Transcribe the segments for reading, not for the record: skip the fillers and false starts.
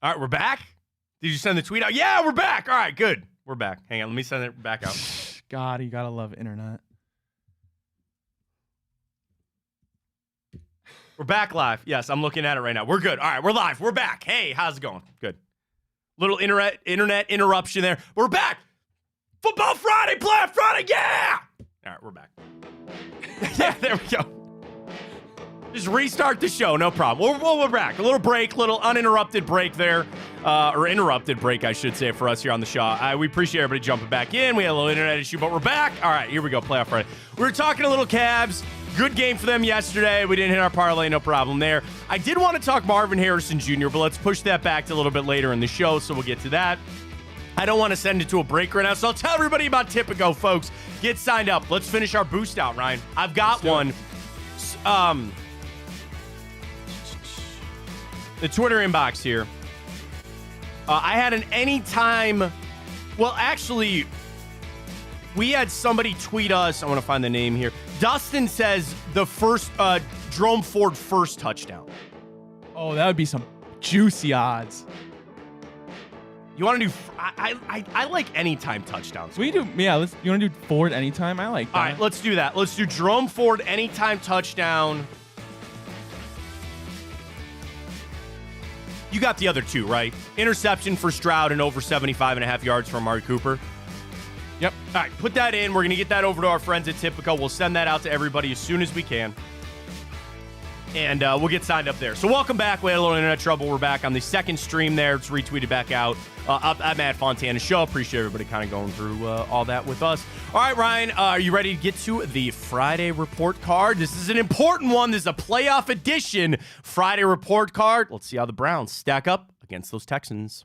All right, we're back. Did you send the tweet out? Yeah, we're back. All right, good. We're back. Hang on, let me send it back out. God, you gotta love internet. We're back live. Yes, I'm looking at it right now. We're good. All right, we're live. We're back. Hey, how's it going? Good. Little internet interruption there. We're back. Football Friday, Playoff Friday, yeah! All right, we're back. Yeah, there we go. Just restart the show, no problem. We're back. A little break, little uninterrupted break there. Or interrupted break, I should say, for us here on the show. We appreciate everybody jumping back in. We had a little internet issue, but we're back. All right, here we go, Playoff Friday. We were talking a little Cavs. Good game for them yesterday. We didn't hit our parlay, no problem there. I did want to talk Marvin Harrison Jr., but let's push that back to a little bit later in the show, so we'll get to that. I don't want to send it to a break right now, so I'll tell everybody about Tipico, folks. Get signed up. Let's finish our boost out, Ryan. I've got one. The Twitter inbox here. I had an anytime. Well, actually, we had somebody tweet us. I want to find the name here. Dustin says the first Jerome Ford first touchdown. Oh, that would be some juicy odds. You want to do? I like anytime touchdowns. We do. Yeah. You want to do Ford anytime? I like that. All right, let's do that. Let's do Jerome Ford anytime touchdown. You got the other two, right? Interception for Stroud and over 75.5 yards from Amari Cooper. Yep. All right, put that in. We're going to get that over to our friends at Tipico. We'll send that out to everybody as soon as we can. And we'll get signed up there. So welcome back. We had a little internet trouble. We're back on the second stream there. It's retweeted back out. I'm at Fontana Show. Appreciate everybody kind of going through all that with us. All right, Ryan, are you ready to get to the Friday report card? This is an important one. This is a playoff edition Friday report card. Let's see how the Browns stack up against those Texans.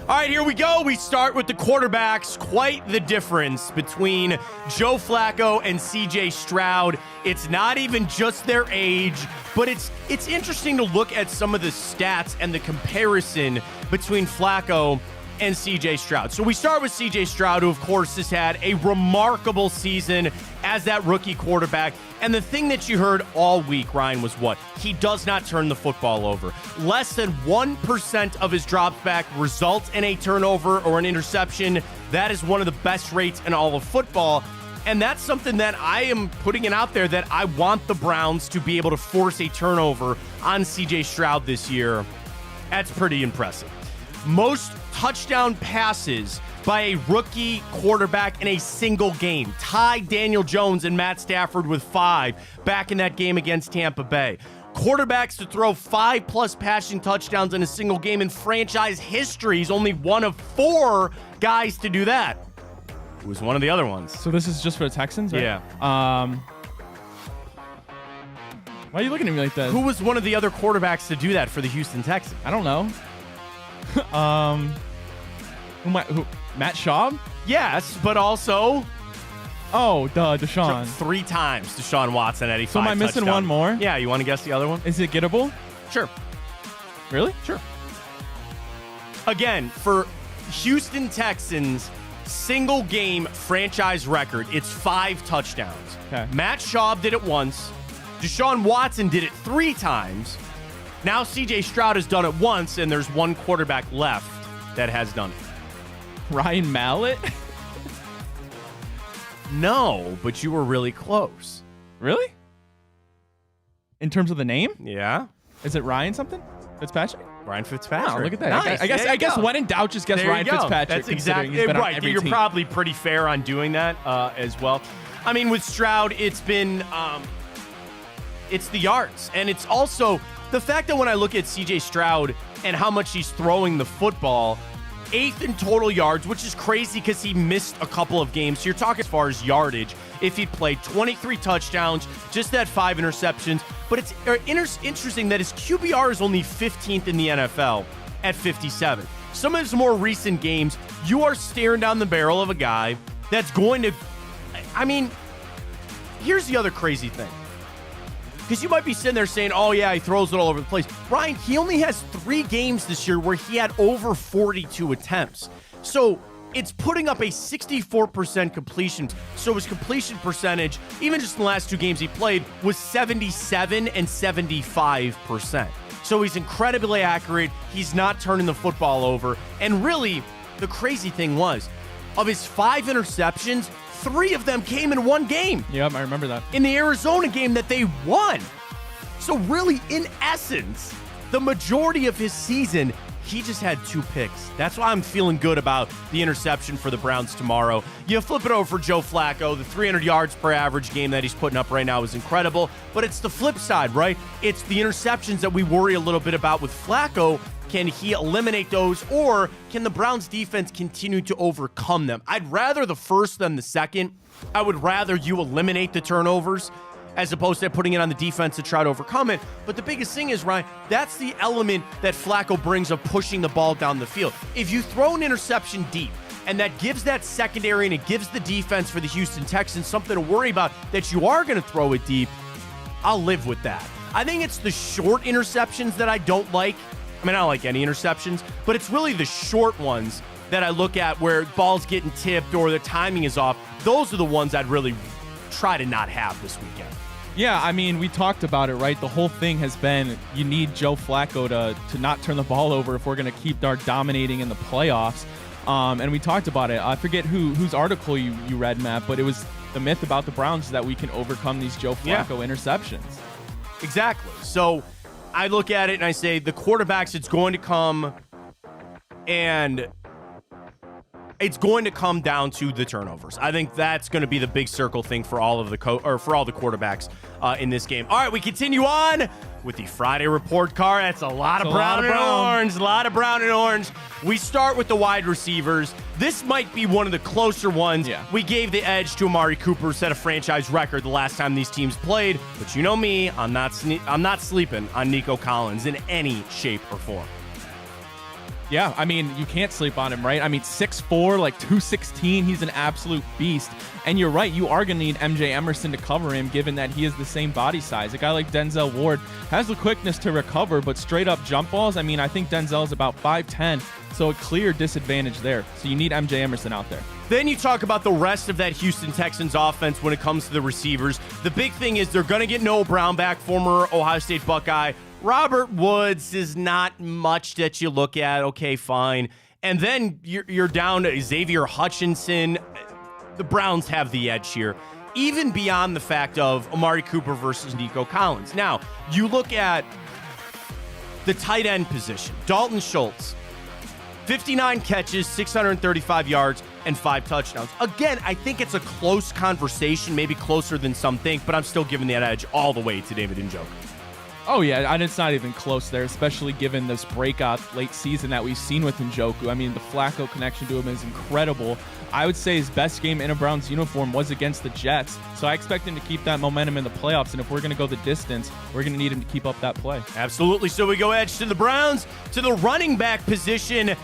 All right, here we go. We start with the quarterbacks. Quite the difference between Joe Flacco and CJ Stroud. It's not even just their age, but it's interesting to look at some of the stats and the comparison between Flacco and CJ Stroud. So we start with CJ Stroud, who of course has had a remarkable season as that rookie quarterback. And the thing that you heard all week, Ryan, was what? He does not turn the football over. Less than 1% of his drops back results in a turnover or an interception. That is one of the best rates in all of football. And that's something that I am putting it out there that I want the Browns to be able to force a turnover on CJ Stroud this year. That's pretty impressive. Most touchdown passes by a rookie quarterback in a single game. Tied Daniel Jones and Matt Stafford with 5 back in that game against Tampa Bay. Quarterbacks to throw 5+ passing touchdowns in a single game in franchise history. He's only one of 4 guys to do that. Who was one of the other ones? So this is just for the Texans, right? Yeah. Why are you looking at me like that? Who was one of the other quarterbacks to do that for the Houston Texans? I don't know. Who? Matt Schaub? Yes, but also... Oh, Deshaun. 3 times Deshaun Watson at 85 So am I missing touchdown. one more? Yeah, you want to guess the other one? Is it gettable? Sure. Really? Sure. Again, for Houston Texans, single game franchise record, it's 5 touchdowns. Okay. Matt Schaub did it once. Deshaun Watson did it 3 times. Now CJ Stroud has done it once, and there's one quarterback left that has done it. Ryan Mallett? No, but you were really close. Really? In terms of the name? Yeah. Is it Ryan something? Fitzpatrick? Ryan Fitzpatrick. Oh, look at that. Nice. I guess when in doubt, just guess Ryan Fitzpatrick. That's exactly right. You're probably pretty fair on doing that as well. I mean, with Stroud, it's been it's the yards, and it's also the fact that when I look at CJ Stroud and how much he's throwing the football, 8th in total yards, which is crazy because he missed a couple of games. So you're talking as far as yardage. If he played 23 touchdowns, just that 5 interceptions. But it's interesting that his QBR is only 15th in the NFL at 57. Some of his more recent games, you are staring down the barrel of a guy that's going to... I mean, here's the other crazy thing. Because you might be sitting there saying, oh, yeah, he throws it all over the place. Ryan, he only has 3 games this year where he had over 42 attempts. So it's putting up a 64% completion. So his completion percentage, even just in the last 2 games he played, was 77 and 75%. So he's incredibly accurate. He's not turning the football over. And really, the crazy thing was, of his 5 interceptions, 3 of them came in one game. Yep, I remember that. In the Arizona game that they won. So really, in essence, the majority of his season, he just had 2 picks. That's why I'm feeling good about the interception for the Browns tomorrow. You flip it over for Joe Flacco. The 300 yards per average game that he's putting up right now is incredible. But it's the flip side, right? It's the interceptions that we worry a little bit about with Flacco. Can he eliminate those, or can the Browns defense continue to overcome them? I'd rather the first than the second. I would rather you eliminate the turnovers as opposed to putting it on the defense to try to overcome it. But the biggest thing is, Ryan, that's the element that Flacco brings of pushing the ball down the field. If you throw an interception deep, and that gives that secondary and it gives the defense for the Houston Texans something to worry about, that you are going to throw it deep, I'll live with that. I think it's the short interceptions that I don't like. I mean, I don't like any interceptions, but it's really the short ones that I look at where ball's getting tipped or the timing is off. Those are the ones I'd really try to not have this weekend. Yeah, I mean, we talked about it, right? The whole thing has been you need Joe Flacco to not turn the ball over if we're going to keep dominating in the playoffs. And we talked about it. I forget whose article you read, Matt, but it was the myth about the Browns that we can overcome these Joe Flacco interceptions. Exactly. So I look at it and I say the quarterbacks, it's going to come down to the turnovers. I think that's going to be the big circle thing for all of the for all the quarterbacks in this game. All right, we continue on with the Friday report card. That's a lot of brown and orange. A lot of brown and orange. We start with the wide receivers. This might be one of the closer ones. Yeah. We gave the edge to Amari Cooper, who set a franchise record the last time these teams played. But you know me, I'm not sleeping on Nico Collins in any shape or form. Yeah, I mean, you can't sleep on him, right? I mean, 6'4", like 216, he's an absolute beast. And you're right, you are going to need MJ Emerson to cover him, given that he is the same body size. A guy like Denzel Ward has the quickness to recover, but straight up jump balls, I mean, I think Denzel is about 5'10", so a clear disadvantage there. So you need MJ Emerson out there. Then you talk about the rest of that Houston Texans offense when it comes to the receivers. The big thing is they're going to get Noah Brown back, former Ohio State Buckeye. Robert Woods is not much that you look at. Okay, fine. And then you're down to Xavier Hutchinson. The Browns have the edge here, even beyond the fact of Amari Cooper versus Nico Collins. Now, you look at the tight end position. Dalton Schultz, 59 catches, 635 yards, and 5 touchdowns. Again, I think it's a close conversation, maybe closer than some think, but I'm still giving that edge all the way to David Njoku. Oh, yeah, and it's not even close there, especially given this breakout late season that we've seen with Njoku. I mean, the Flacco connection to him is incredible. I would say his best game in a Browns uniform was against the Jets, so I expect him to keep that momentum in the playoffs, and if we're going to go the distance, we're going to need him to keep up that play. Absolutely. So we go edge to the Browns, to the running back position.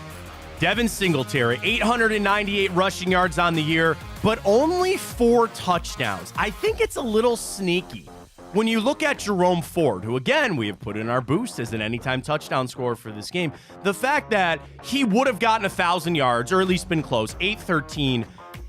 Devin Singletary, 898 rushing yards on the year, but only 4 touchdowns. I think it's a little sneaky. When you look at Jerome Ford, who, again, we have put in our boost as an anytime touchdown scorer for this game, the fact that he would have gotten 1,000 yards, or at least been close, 813,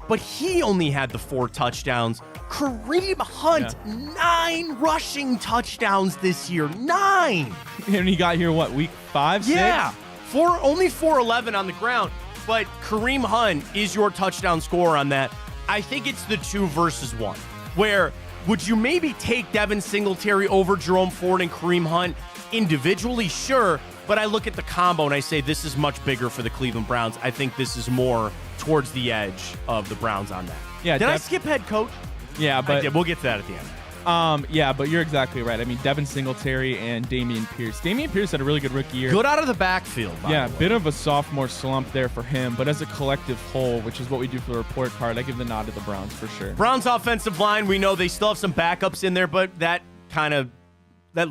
but he only had the 4 touchdowns. Kareem Hunt, 9 rushing touchdowns this year. 9! And he got here, what, week 5, 6? Yeah, only 411 on the ground, but Kareem Hunt is your touchdown scorer on that. I think it's the 2 versus 1, where would you maybe take Devin Singletary over Jerome Ford and Kareem Hunt individually? Sure, but I look at the combo and I say this is much bigger for the Cleveland Browns. I think this is more towards the edge of the Browns on that. Yeah, Did I skip head coach? Yeah, but I did. We'll get to that at the end. Yeah, but you're exactly right. I mean, Devin Singletary and Dameon Pierce. Dameon Pierce had a really good rookie year. Good out of the backfield, by the way. Bit of a sophomore slump there for him, but as a collective whole, which is what we do for the report card, I give the nod to the Browns for sure. Browns offensive line, we know they still have some backups in there, but that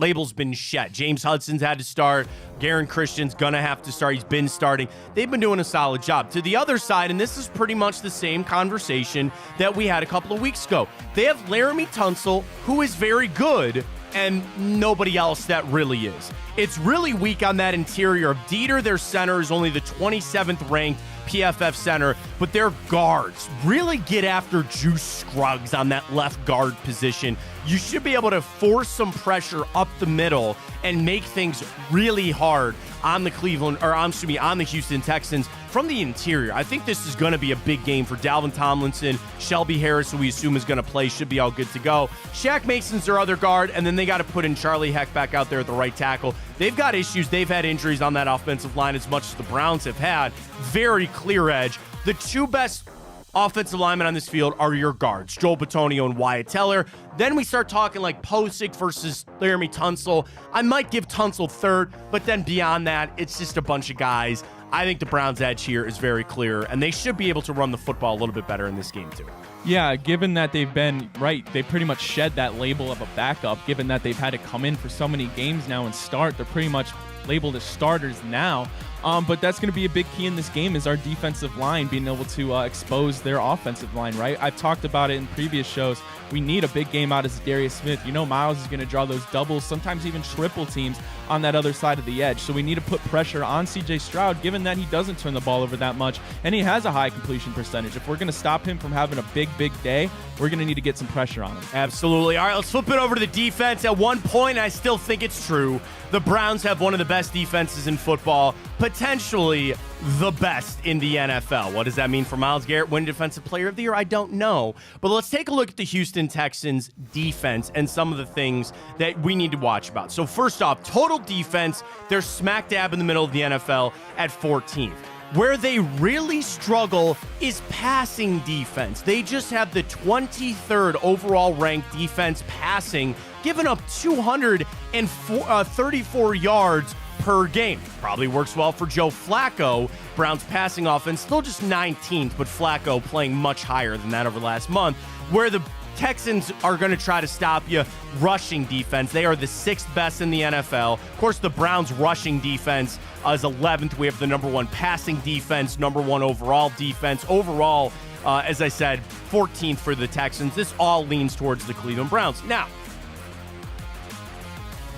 label's been shed. James Hudson's had to start. Garen Christian's gonna have to start. He's been starting. They've been doing a solid job. To the other side, and this is pretty much the same conversation that we had a couple of weeks ago. They have Laramie Tunsil, who is very good, and nobody else that really is. It's really weak on that interior. Dieter, their center, is only the 27th ranked PFF center, but their guards really get after Juice Scruggs on that left guard position. You should be able to force some pressure up the middle and make things really hard on the on the Houston Texans from the interior. I think this is going to be a big game for Dalvin Tomlinson. Shelby Harris, who we assume is going to play, should be all good to go. Shaq Mason's their other guard, and then they got to put in Charlie Heck back out there at the right tackle. They've got issues. They've had injuries on that offensive line as much as the Browns have had. Very clear edge. The two best offensive linemen on this field are your guards, Joel Bitonio and Wyatt Teller. Then we start talking like Posick versus Laramie Tunsil. I might give Tunsil third, but then beyond that, it's just a bunch of guys. I think the Browns' edge here is very clear, and they should be able to run the football a little bit better in this game too. Yeah, given that they've been, they pretty much shed that label of a backup, given that they've had to come in for so many games now and start. They're pretty much labeled as starters now. But that's going to be a big key in this game is our defensive line being able to expose their offensive line, right? I've talked about it in previous shows. We need a big game out of Darius Smith. You know, Miles is going to draw those doubles, sometimes even triple teams on that other side of the edge. So we need to put pressure on CJ Stroud, given that he doesn't turn the ball over that much, and he has a high completion percentage. If we're going to stop him from having a big day, we're going to need to get some pressure on him. Absolutely. All right, let's flip it over to the defense. At one point, I still think it's true. The Browns have one of the best defenses in football, potentially the best in the NFL. What does that mean for Myles Garrett, win Defensive Player of the Year? I don't know. But let's take a look at the Houston Texans defense and some of the things that we need to watch about. So first off, total defense, they're smack dab in the middle of the NFL at 14th. Where they really struggle is passing defense. They just have the 23rd overall ranked defense passing, giving up 234 yards per game. Probably works well for Joe Flacco. Browns passing offense still just 19th, but Flacco playing much higher than that over the last month. Where the Texans are going to try to stop you, rushing defense. They are the 6th best in the NFL. Of course, the Browns' rushing defense is 11th. We have the number 1 passing defense, number 1 overall defense. Overall, as I said, 14th for the Texans. This all leans towards the Cleveland Browns. Now,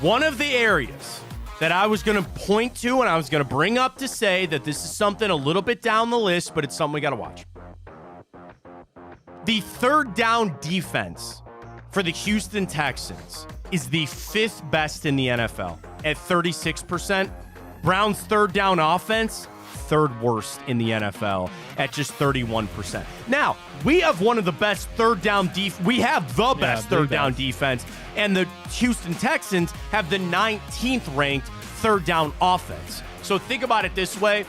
one of the areas that I was going to point to and I was going to bring up to say that this is something a little bit down the list, but it's something we got to watch. The third down defense for the Houston Texans is the 5th best in the NFL at 36%. Browns' third down offense, 3rd worst in the NFL at just 31%. Now, we have one of the best third down we have the best third down defense, and the Houston Texans have the 19th ranked third down offense. So think about it this way.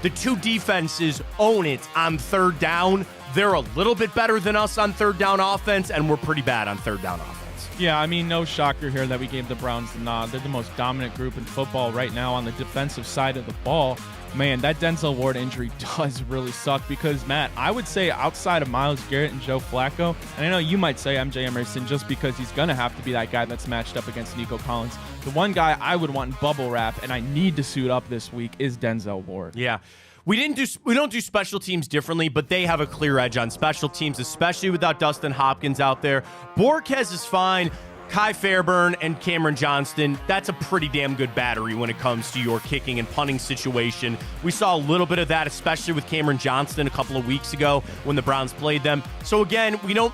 The two defenses own it on third down. They're a little bit better than us on third down offense, and we're pretty bad on third down offense. Yeah, I mean, no shocker here that we gave the Browns the nod. They're the most dominant group in football right now on the defensive side of the ball. Man, that Denzel Ward injury does really suck because, Matt, I would say outside of Myles Garrett and Joe Flacco, and I know you might say MJ Emerson just because he's going to have to be that guy that's matched up against Nico Collins. The one guy I would want in bubble wrap, and I need to suit up this week, is Denzel Ward. Yeah. We don't do special teams differently, but they have a clear edge on special teams, especially without Dustin Hopkins out there. Borquez is fine. Kai Fairburn and Cameron Johnston, that's a pretty damn good battery when it comes to your kicking and punting situation. We saw a little bit of that, especially with Cameron Johnston a couple of weeks ago when the Browns played them. So again, we don't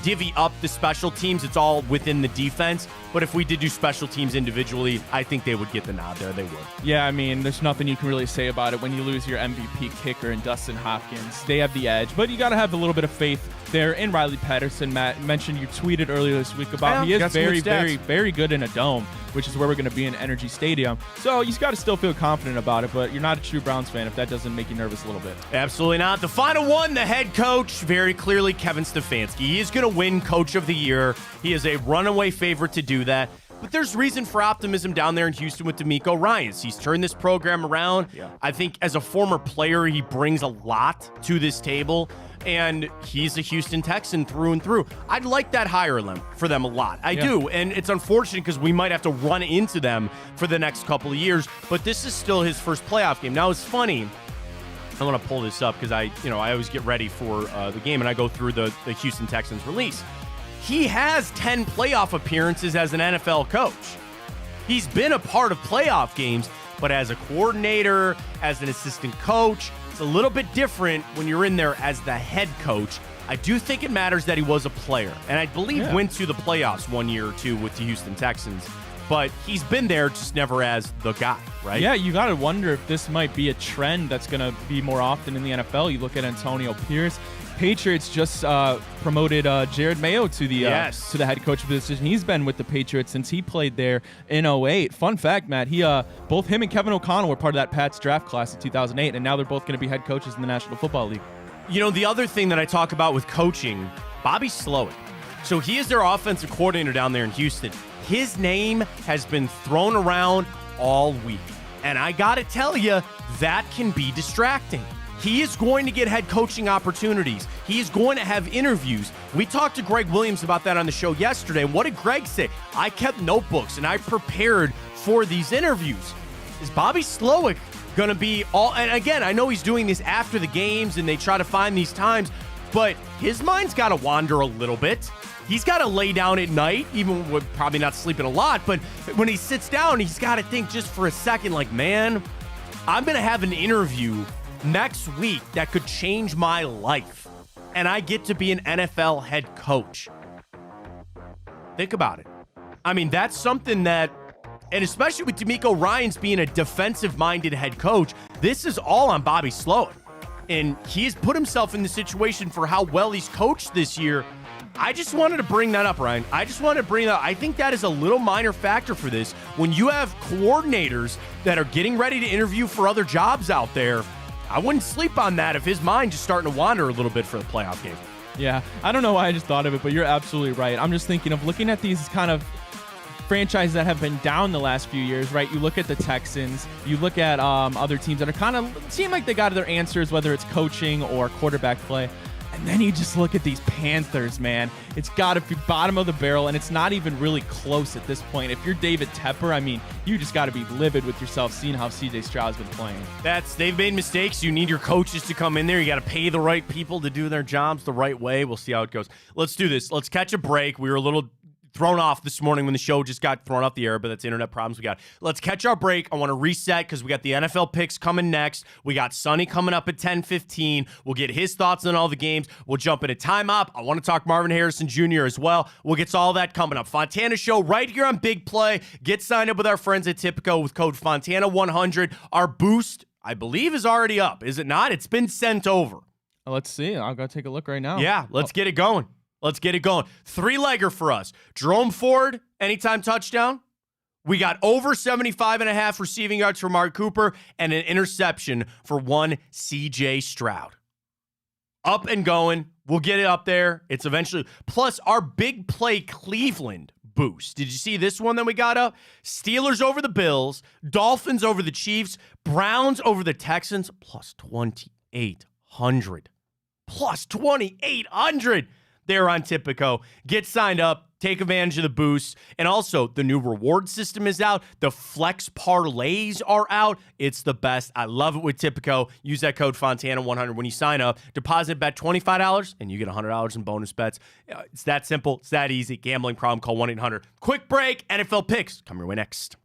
divvy up the special teams. It's all within the defense. But if we did do special teams individually, I think they would get the nod there. They would. Yeah, I mean, there's nothing you can really say about it when you lose your MVP kicker and Dustin Hopkins. They have the edge, but you got to have a little bit of faith there in Riley Patterson. Matt mentioned you tweeted earlier this week about he is very, very, very good in a dome, which is where we're going to be in Energy Stadium. So you got to still feel confident about it, but you're not a true Browns fan if that doesn't make you nervous a little bit. Absolutely not. The final one, the head coach, very clearly Kevin Stefanski. He is going to win Coach of the Year. He is a runaway favorite to do that. But there's reason for optimism down there in Houston with DeMeco Ryans. He's turned this program around. Yeah. I think as a former player, he brings a lot to this table, and he's a Houston Texan through and through. I'd like that hire for them a lot. I do, and it's unfortunate because we might have to run into them for the next couple of years, but this is still his first playoff game. Now, it's funny. I want to pull this up because I always get ready for the game, and I go through the Houston Texans release. he has 10 playoff appearances as an NFL coach. He's been a part of playoff games, but as a coordinator, as an assistant coach, it's a little bit different when you're in there as the head coach. I do think it matters that he was a player, and I believe went to the playoffs 1 year or two with the Houston Texans, but he's been there just never as the guy, right? Yeah, you got to wonder if this might be a trend that's going to be more often in the NFL. You look at Antonio Pierce. Patriots just promoted Jared Mayo to the head coach position. He's been with the Patriots since he played there in 2008. Fun fact, Matt, both him and Kevin O'Connell were part of that Pats draft class in 2008, and now they're both going to be head coaches in the National Football League. You know, the other thing that I talk about with coaching, Bobby Slowick. So he is their offensive coordinator down there in Houston. His name has been thrown around all week. And I got to tell you, that can be distracting. He is going to get head coaching opportunities. He is going to have interviews. We talked to Greg Williams about that on the show yesterday. And what did Greg say? I kept notebooks and I prepared for these interviews. Is Bobby Slowick going to be all... And again, I know he's doing this after the games and they try to find these times, but his mind's got to wander a little bit. He's got to lay down at night, even with probably not sleeping a lot, but when he sits down, he's got to think just for a second, like, man, I'm going to have an interview next week that could change my life, and I get to be an NFL head coach. Think about it. I mean, that's something that... And especially with D'Amico Ryans being a defensive-minded head coach, this is all on Bobby Slowick. And he has put himself in the situation for how well he's coached this year. I just wanted to bring that up, Ryan. I just wanted to bring that up. I think that is a little minor factor for this. When you have coordinators that are getting ready to interview for other jobs out there, I wouldn't sleep on that if his mind just starting to wander a little bit for the playoff game. Yeah, I don't know why I just thought of it, but you're absolutely right. I'm just thinking of looking at these kind of franchises that have been down the last few years, right? You look at the Texans, you look at other teams that are kind of seem like they got their answers, whether it's coaching or quarterback play. And then you just look at these Panthers, man. It's got to be bottom of the barrel, and it's not even really close at this point. If you're David Tepper, I mean, you just got to be livid with yourself seeing how C.J. Stroud's been playing. They've made mistakes. You need your coaches to come in there. You got to pay the right people to do their jobs the right way. We'll see how it goes. Let's do this. Let's catch a break. We were a little thrown off this morning when the show just got thrown off the air, but that's internet problems we got. Let's catch our break. I want to reset because we got the NFL picks coming next. We got Sonny coming up at 10:15. We'll get his thoughts on all the games. We'll jump into time up. I want to talk Marvin Harrison Jr. as well. We'll get to all that coming up. Fontana Show right here on Big Play. Get signed up with our friends at Tipico with code Fontana100. Our boost, I believe, is already up. Is it not? It's been sent over. Let's see. I'll go take a look right now. Yeah, let's get it going. Let's get it going. 3-legger for us. Jerome Ford, anytime touchdown. We got over 75.5 receiving yards for Mark Cooper and an interception for one C.J. Stroud. Up and going. We'll get it up there. It's eventually. Plus, our Big Play Cleveland boost. Did you see this one that we got up? Steelers over the Bills. Dolphins over the Chiefs. Browns over the Texans. Plus 2,800. Plus 2,800. There on Tipico. Get signed up. Take advantage of the boost. And also, the new reward system is out. The flex parlays are out. It's the best. I love it with Tipico. Use that code Fontana100 when you sign up. Deposit bet $25, and you get $100 in bonus bets. It's that simple. It's that easy. Gambling problem, call 1-800. Quick break. NFL picks. Come your way next.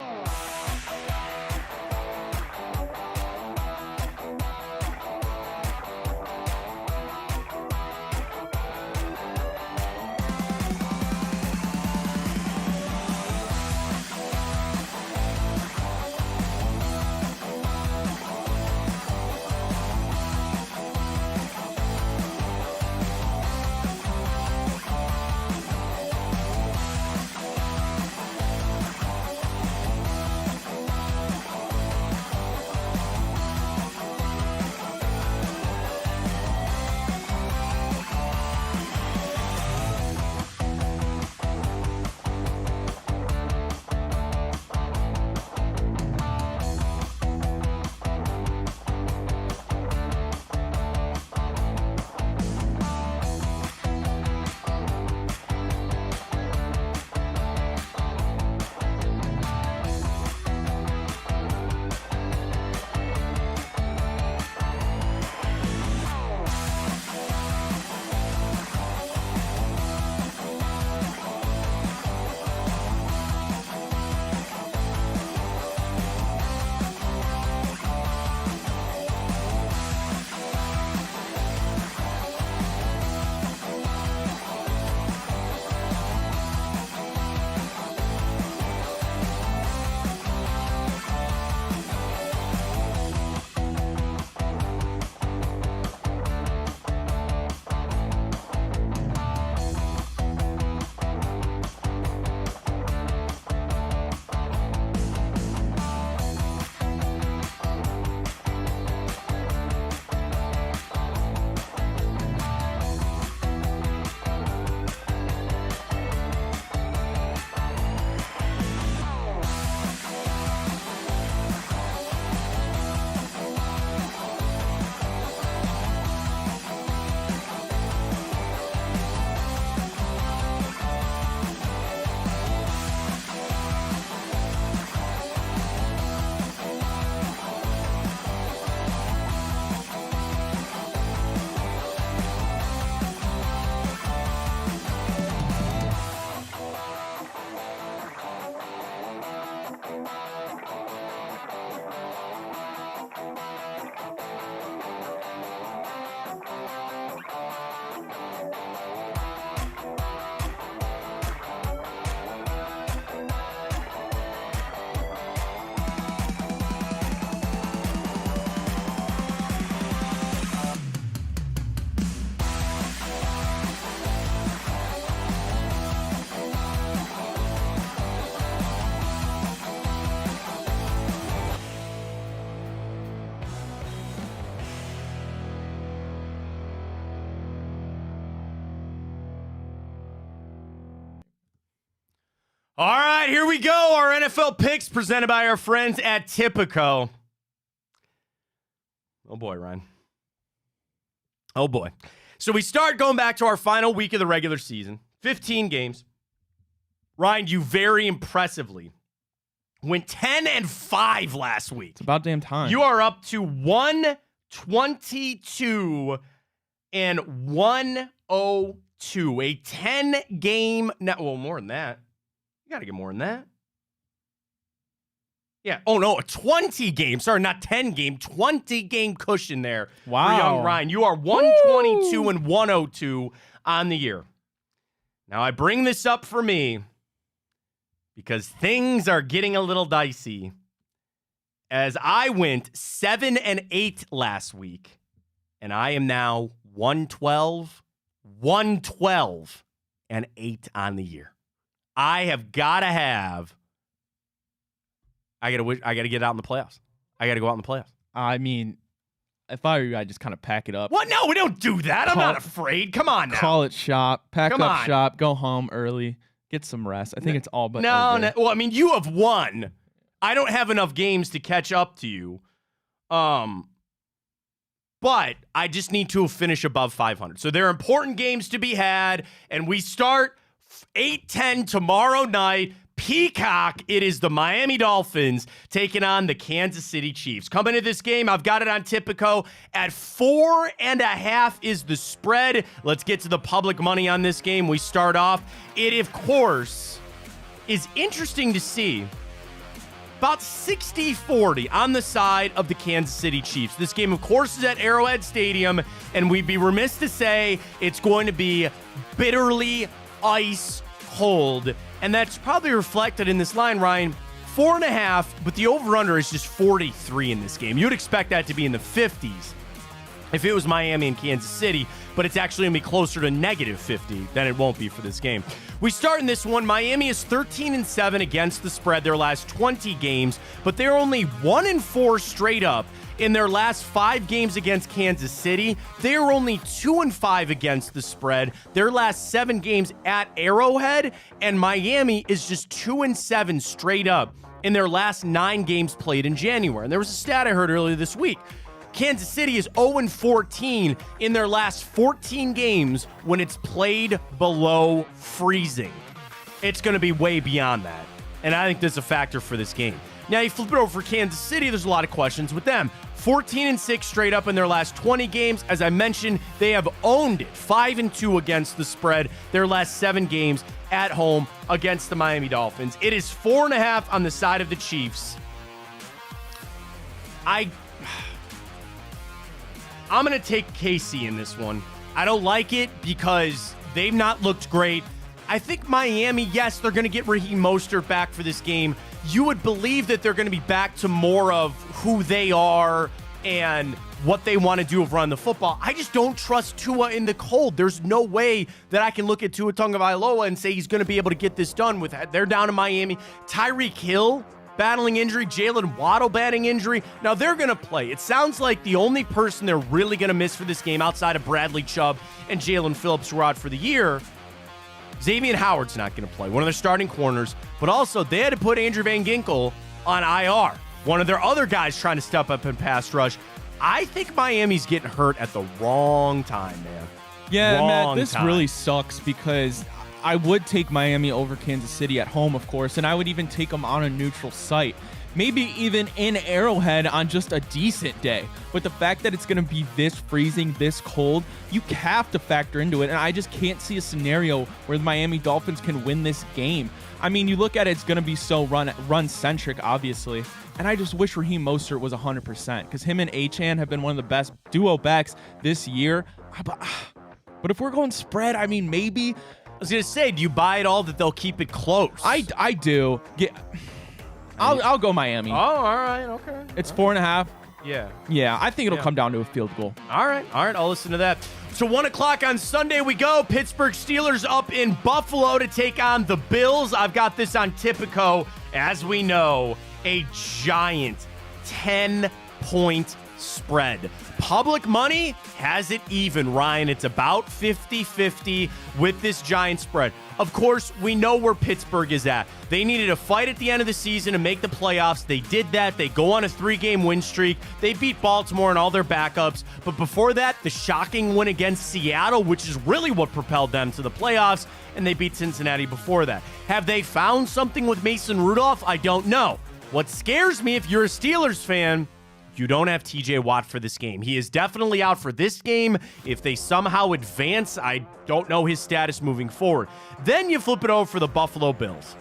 All right, here we go. Our NFL picks presented by our friends at Tipico. Oh, boy, Ryan. Oh, boy. So we start going back to our final week of the regular season. 15 games. Ryan, you very impressively went 10-5 last week. It's about damn time. You are up to 122 and 102. A 10-game... Well, more than that. You got to get more than that. Yeah. Oh, no. A 20-game. Sorry, not 10-game. 20-game cushion there Wow. for young Ryan. You are 122 and 102 on the year. Now, I bring this up for me because things are getting a little dicey as I went 7-8 last week, and I am now 112 and 8 on the year. I got to get out in the playoffs. I got to go out in the playoffs. I mean, if I were you, I'd just kind of pack it up. What? No, we don't do that. I'm not afraid. Come on now. Call it shop. Pack up shop. Go home early. Get some rest. I think it's all but over. No. Well, I mean, you have won. I don't have enough games to catch up to you. But I just need to finish above 500. So there are important games to be had, and we start 8-10 tomorrow night. Peacock, it is the Miami Dolphins taking on the Kansas City Chiefs. Coming into this game, I've got it on Tipico at 4.5 is the spread. Let's get to the public money on this game. We start off. It, of course, is interesting to see. About 60-40 on the side of the Kansas City Chiefs. This game, of course, is at Arrowhead Stadium, and we'd be remiss to say it's going to be bitterly ice cold. And that's probably reflected in this line, Ryan. 4.5, but the over-under is just 43 in this game. You'd expect that to be in the 50s if it was Miami and Kansas City, but it's actually going to be closer to negative 50 than it won't be for this game. We start in this one. Miami is 13-7 against the spread their last 20 games, but they're only 1-4 straight up in their last 5 games against Kansas City. They are only 2-5 against the spread their last 7 games at Arrowhead, and Miami is just 2-7 straight up in their last 9 games played in January. And there was a stat I heard earlier this week. Kansas City is 0-14 in their last 14 games when it's played below freezing. It's going to be way beyond that, and I think that's a factor for this game. Now, you flip it over for Kansas City, there's a lot of questions with them. 14-6 straight up in their last 20 games. As I mentioned, they have owned it. 5-2 against the spread their last 7 games at home against the Miami Dolphins. It is 4.5 on the side of the Chiefs. I'm going to take KC in this one. I don't like it because they've not looked great. I think Miami, yes, they're going to get Raheem Mostert back for this game. You would believe that they're going to be back to more of who they are and what they want to do of run the football. I just don't trust Tua in the cold. There's no way that I can look at Tua Tagovailoa and say he's going to be able to get this done. They're down in Miami. Tyreek Hill battling injury, Jalen Waddle battling injury. Now they're going to play. It sounds like the only person they're really going to miss for this game outside of Bradley Chubb and Jalen Phillips, who are out for the year, Xavier Howard's not going to play, one of their starting corners, but also they had to put Andrew Van Ginkel on IR, one of their other guys trying to step up in pass rush. I think Miami's getting hurt at the wrong time, man. Yeah, Matt, this really sucks because I would take Miami over Kansas City at home, of course, and I would even take them on a neutral site. Maybe even in Arrowhead on just a decent day. But the fact that it's going to be this freezing, this cold, you have to factor into it. And I just can't see a scenario where the Miami Dolphins can win this game. I mean, you look at it, it's going to be so run-centric, obviously. And I just wish Raheem Mostert was 100% because him and Achane have been one of the best duo backs this year. But if we're going spread, I mean, maybe. I was going to say, do you buy it all that they'll keep it close? I do. I'll go Miami. Oh, all right, okay. It's 4.5. Yeah, I think it'll come down to a field goal. All right, I'll listen to that. So 1 o'clock on Sunday we go. Pittsburgh Steelers up in Buffalo to take on the Bills. I've got this on Tipico. As we know, a giant 10-point spread. public money has it even, Ryan. It's about 50-50 with this giant spread. Of course, we know where Pittsburgh is at. They needed a fight at the end of the season to make the playoffs. They did that. They go on a 3-game win streak. They beat Baltimore and all their backups. But before that, the shocking win against Seattle, which is really what propelled them to the playoffs, and they beat Cincinnati before that. Have they found something with Mason Rudolph? I don't know. What scares me, if you're a Steelers fan, you don't have TJ Watt for this game. He is definitely out for this game. If they somehow advance, I don't know his status moving forward. Then you flip it over for the Buffalo Bills.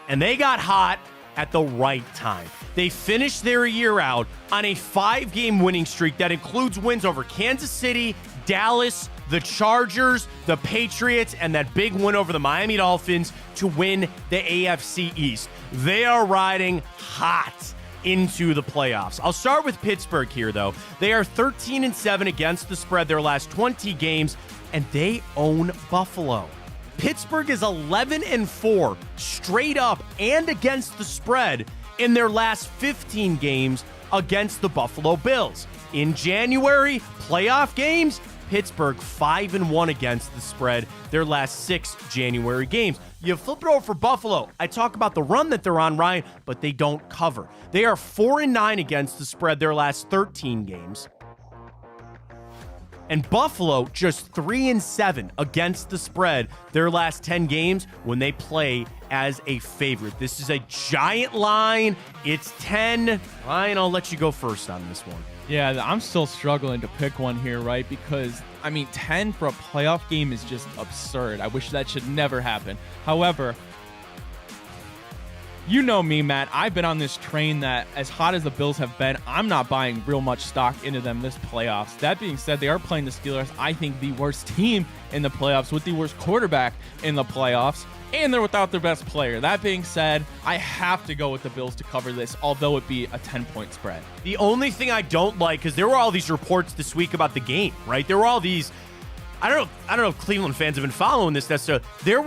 And they got hot at the right time. They finished their year out on a 5-game winning streak that includes wins over Kansas City, Dallas, the Chargers, the Patriots, and that big win over the Miami Dolphins to win the AFC East. They are riding hot into the playoffs. I'll start with Pittsburgh here, though. They are 13-7 against the spread their last 20 games, and they own Buffalo. Pittsburgh is 11-4 straight up and against the spread in their last 15 games against the Buffalo Bills. In January, playoff games, Pittsburgh 5-1 against the spread their last 6 January games. You flip it over for Buffalo. I talk about the run that they're on, Ryan, but they don't cover. They are 4-9 against the spread their last 13 games. And Buffalo just 3-7 against the spread their last 10 games when they play as a favorite. This is a giant line. It's 10. Ryan, I'll let you go first on this one. Yeah, I'm still struggling to pick one here, right? Because, 10 for a playoff game is just absurd. I wish that should never happen. However, you know me, Matt. I've been on this train that as hot as the Bills have been, I'm not buying real much stock into them this playoffs. That being said, they are playing the Steelers, I think the worst team in the playoffs with the worst quarterback in the playoffs, and they're without their best player. That being said, I have to go with the Bills to cover this, although it be a 10-point spread. The only thing I don't like, because there were all these reports this week about the game, right? There were all these, I don't know if Cleveland fans have been following this necessarily. There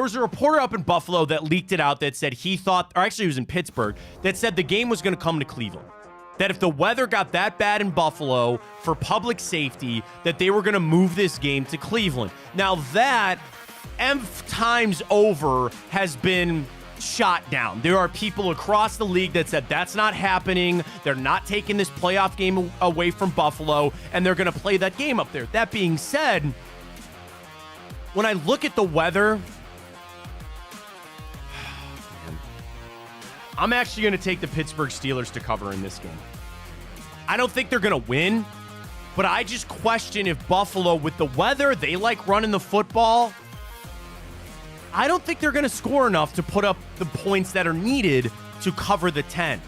was a reporter up in Buffalo that leaked it out that said he thought, or actually it was in Pittsburgh, that said the game was going to come to Cleveland. That if the weather got that bad in Buffalo for public safety, that they were going to move this game to Cleveland. Now that times over has been shot down. There are people across the league that said that's not happening. They're not taking this playoff game away from Buffalo, and they're going to play that game up there. That being said, when I look at the weather, I'm actually going to take the Pittsburgh Steelers to cover in this game. I don't think they're going to win, but I just question if Buffalo, with the weather, they like running the football. I don't think they're going to score enough to put up the points that are needed to cover the 10.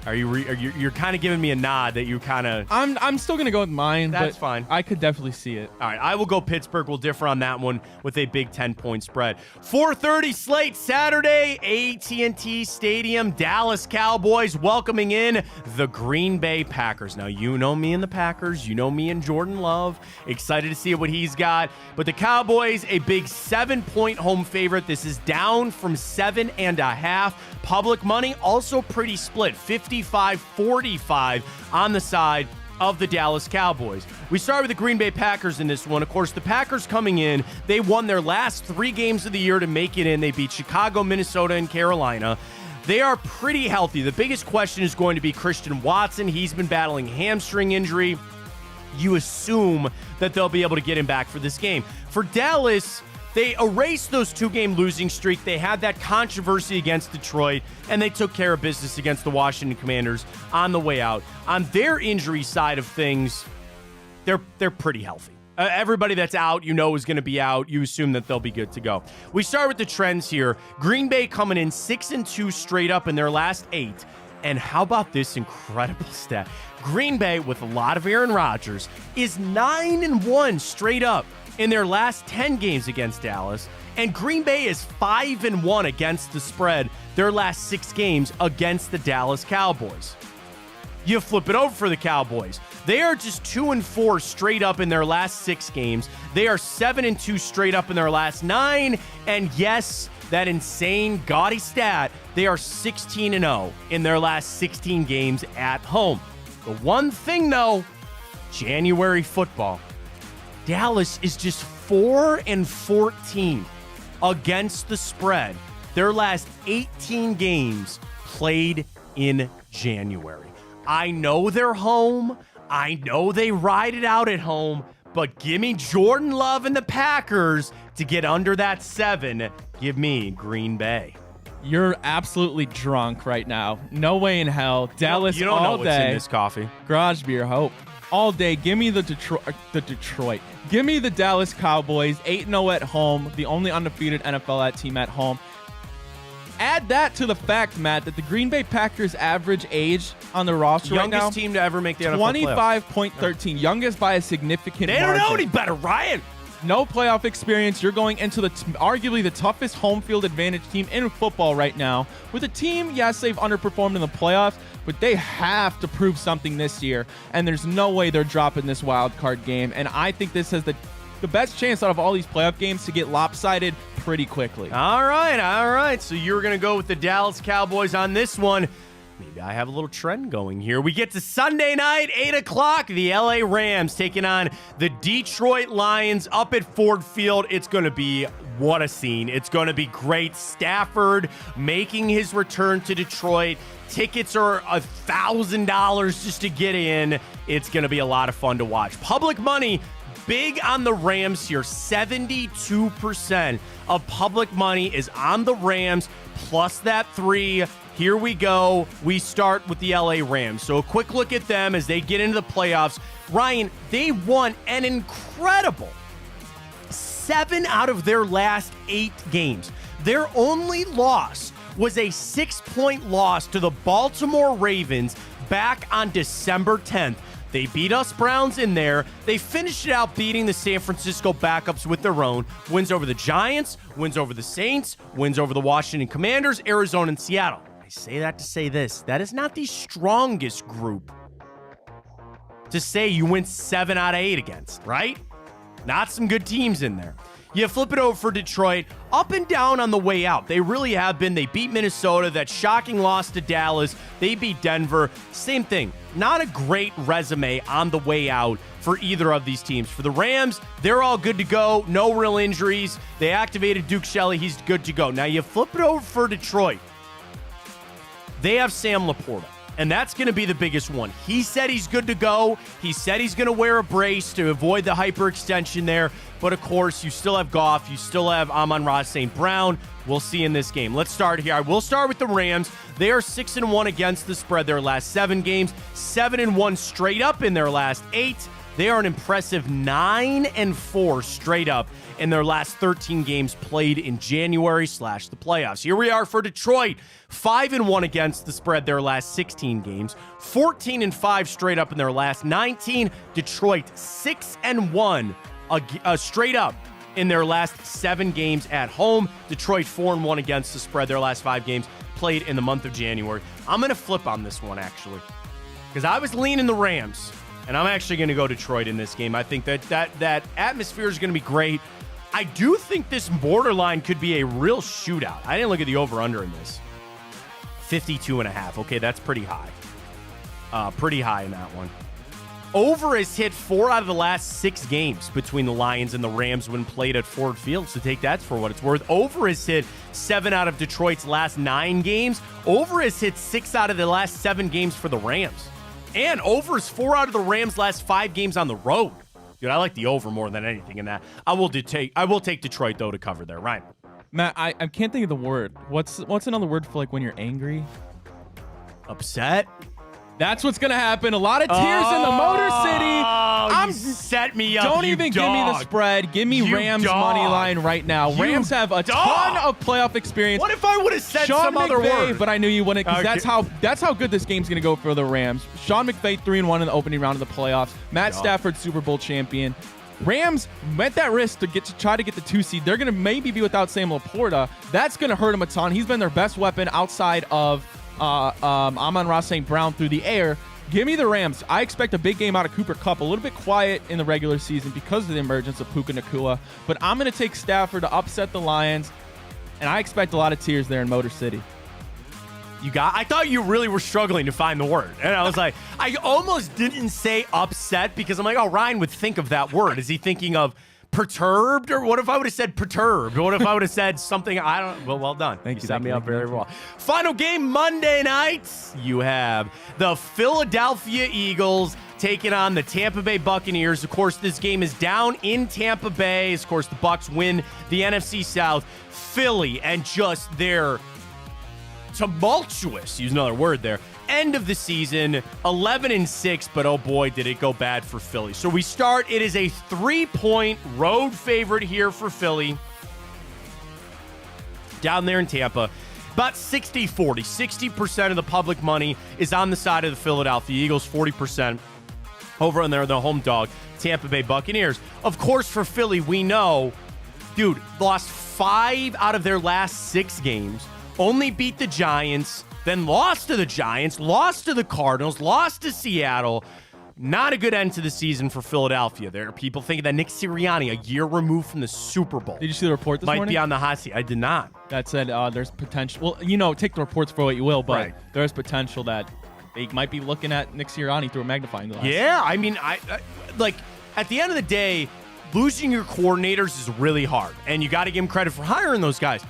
You're kind of giving me a nod that you kind of... I'm still going to go with mine. That's but fine. I could definitely see it. All right, I will go Pittsburgh. We'll differ on that one with a big 10-point spread. 4:30 slate Saturday, AT&T Stadium. Dallas Cowboys welcoming in the Green Bay Packers. Now, you know me and the Packers. You know me and Jordan Love. Excited to see what he's got. But the Cowboys, a big 7-point home favorite. This is down from 7.5. Public money, also pretty split. 55-45 on the side of the Dallas Cowboys. We start with the Green Bay Packers in this one. Of course, the Packers coming in, they won their last 3 games of the year to make it in. They beat Chicago, Minnesota, and Carolina. They are pretty healthy. The biggest question is going to be Christian Watson. He's been battling hamstring injury. You assume that they'll be able to get him back for this game. For Dallas, they erased those 2-game losing streak. They had that controversy against Detroit, and they took care of business against the Washington Commanders on the way out. On their injury side of things, they're pretty healthy. Everybody that's out, is going to be out. You assume that they'll be good to go. We start with the trends here. Green Bay coming in 6-2 straight up in their last 8. And how about this incredible stat? Green Bay, with a lot of Aaron Rodgers, is 9-1 straight up in their last 10 games against Dallas, and Green Bay is 5-1 against the spread their last 6 games against the Dallas Cowboys. You flip it over for the Cowboys. They are just 2-4 straight up in their last 6 games. They are 7-2 straight up in their last 9, and yes, that insane gaudy stat, they are 16-0 in their last 16 games at home. The one thing, though, January football. Dallas is just 4-14 against the spread. Their last 18 games played in January. I know they're home. I know they ride it out at home, but give me Jordan Love and the Packers to get under that 7. Give me Green Bay. You're absolutely drunk right now. No way in hell. Dallas you don't all know what's day. in this coffee. Garage beer, hope. All day. Give me the Detroit. Give me the Dallas Cowboys. 8-0 at home. The only undefeated NFL team at home. Add that to the fact, Matt, that the Green Bay Packers average age on the roster right now. Youngest team to ever make the NFL playoffs. 25.13. Youngest by a significant They margin. don't know any better, Ryan. No playoff experience. You're going into arguably the toughest home field advantage team in football right now. With a team, yes, they've underperformed in the playoffs, but they have to prove something this year. And there's no way they're dropping this wild card game. And I think this has the best chance out of all these playoff games to get lopsided pretty quickly. All right. So you're going to go with the Dallas Cowboys on this one. Maybe I have a little trend going here. We get to Sunday night, 8 o'clock. The LA Rams taking on the Detroit Lions up at Ford Field. It's going to be, what a scene. It's going to be great. Stafford making his return to Detroit. Tickets are $1,000 just to get in. It's going to be a lot of fun to watch. Public money, big on the Rams here. 72% of public money is on the Rams, plus that 3. Here we go. We start with the LA Rams. So a quick look at them as they get into the playoffs. Ryan, they won an incredible 7 out of their last 8 games. Their only loss was a 6-point loss to the Baltimore Ravens back on December 10th. They beat us Browns in there. They finished it out beating the San Francisco backups with their own. Wins over the Giants, wins over the Saints, wins over the Washington Commanders, Arizona, and Seattle. I say that to say this. That is not the strongest group to say you win 7 out of 8 against, right? Not some good teams in there. You flip it over for Detroit, up and down on the way out. They really have been. They beat Minnesota, that shocking loss to Dallas. They beat Denver. Same thing. Not a great resume on the way out for either of these teams. For the Rams, they're all good to go. No real injuries. They activated Duke Shelley. He's good to go. Now you flip it over for Detroit. They have Sam Laporta, and that's going to be the biggest one. He said he's good to go. He said he's going to wear a brace to avoid the hyperextension there. But, of course, you still have Goff. You still have Amon-Ra St. Brown. We'll see in this game. Let's start here. I will start with the Rams. They are 6-1 against the spread their last 7 games, 7-1 straight up in their last 8. They are an impressive 9-4 straight up in their last 13 games played in January / the playoffs. Here we are for Detroit, 5-1 against the spread their last 16 games, 14-5 straight up in their last 19. Detroit 6-1 straight up in their last 7 games at home. Detroit 4-1 against the spread their last 5 games played in the month of January. I'm going to flip on this one, actually, because I was leaning the Rams. And I'm actually going to go Detroit in this game. I think that atmosphere is going to be great. I do think this borderline could be a real shootout. I didn't look at the over-under in this. 52.5. Okay, that's pretty high. Pretty high in that one. Over has hit 4 out of the last 6 games between the Lions and the Rams when played at Ford Field, so take that for what it's worth. Over has hit 7 out of Detroit's last 9 games. Over has hit 6 out of the last 7 games for the Rams. And over is 4 out of the Rams' last 5 games on the road. Dude, I like the over more than anything in that. I will take Detroit, though, to cover there. Ryan. Matt, I can't think of the word. What's another word for like when you're angry? Upset? That's what's going to happen. A lot of tears in the Motor City. You set me up, Don't even give me the spread. Give me Rams money line right now. Rams have a ton of playoff experience. What if I would have said Sean some McVay, other word? But I knew you wouldn't, because Okay. that's how good this game's going to go for the Rams. Sean McVay 3-1 in the opening round of the playoffs. Matt Stafford, Super Bowl champion. Rams went that risk to try to get the 2 seed. They're going to maybe be without Sam Laporta. That's going to hurt him a ton. He's been their best weapon outside of Amon-Ra St. Brown through the air. Give me the Rams. I expect a big game out of Cooper Kupp. A little bit quiet in the regular season because of the emergence of Puka Nacua. But I'm going to take Stafford to upset the Lions, and I expect a lot of tears there in Motor City. I thought you really were struggling to find the word. And I was like, I almost didn't say upset because I'm like, oh, Ryan would think of that word. Is he thinking of perturbed? Or what if I would have said perturbed? Or what if I would have said something? I don't. Well done. Thank you. Set me up very well. Final game Monday night. You have the Philadelphia Eagles taking on the Tampa Bay Buccaneers. Of course, this game is down in Tampa Bay. Of course, the Bucs win the NFC South. Philly and just their tumultuous, use another word there, end of the season, 11-6, but oh boy, did it go bad for Philly. So we start, it is a 3-point road favorite here for Philly. Down there in Tampa, about 60-40. 60% of the public money is on the side of the Philadelphia Eagles, 40% over on there, the home dog, Tampa Bay Buccaneers. Of course, for Philly, we know, dude, lost 5 out of their last 6 games. Only beat the Giants, then lost to the Giants, lost to the Cardinals, lost to Seattle. Not a good end to the season for Philadelphia. There are people thinking that Nick Sirianni, a year removed from the Super Bowl, Did you see the report this might morning? be on the hot seat. I did not. That said there's potential. Well, take the reports for what you will, but there's potential that they might be looking at Nick Sirianni through a magnifying glass. Yeah, I mean, I like, at the end of the day, losing your coordinators is really hard, and you got to give them credit for hiring those guys.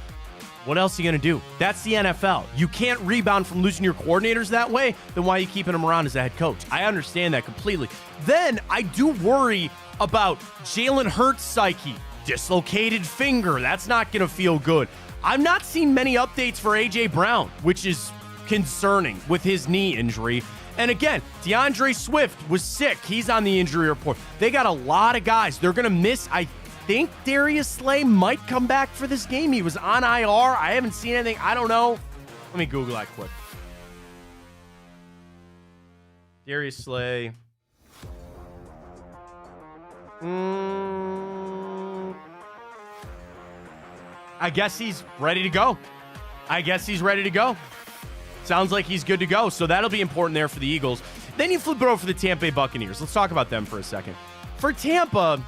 What else are you going to do? That's the NFL. You can't rebound from losing your coordinators that way, then why are you keeping them around as a head coach? I understand that completely. Then I do worry about Jalen Hurts' psyche. Dislocated finger. That's not going to feel good. I've not seen many updates for A.J. Brown, which is concerning with his knee injury. And again, DeAndre Swift was sick. He's on the injury report. They got a lot of guys. They're going to miss, I think Darius Slay might come back for this game. He was on IR. I haven't seen anything. I don't know. Let me Google that quick. Darius Slay. I guess he's ready to go. Sounds like he's good to go. So that'll be important there for the Eagles. Then you flip it over for the Tampa Bay Buccaneers. Let's talk about them for a second. For Tampa,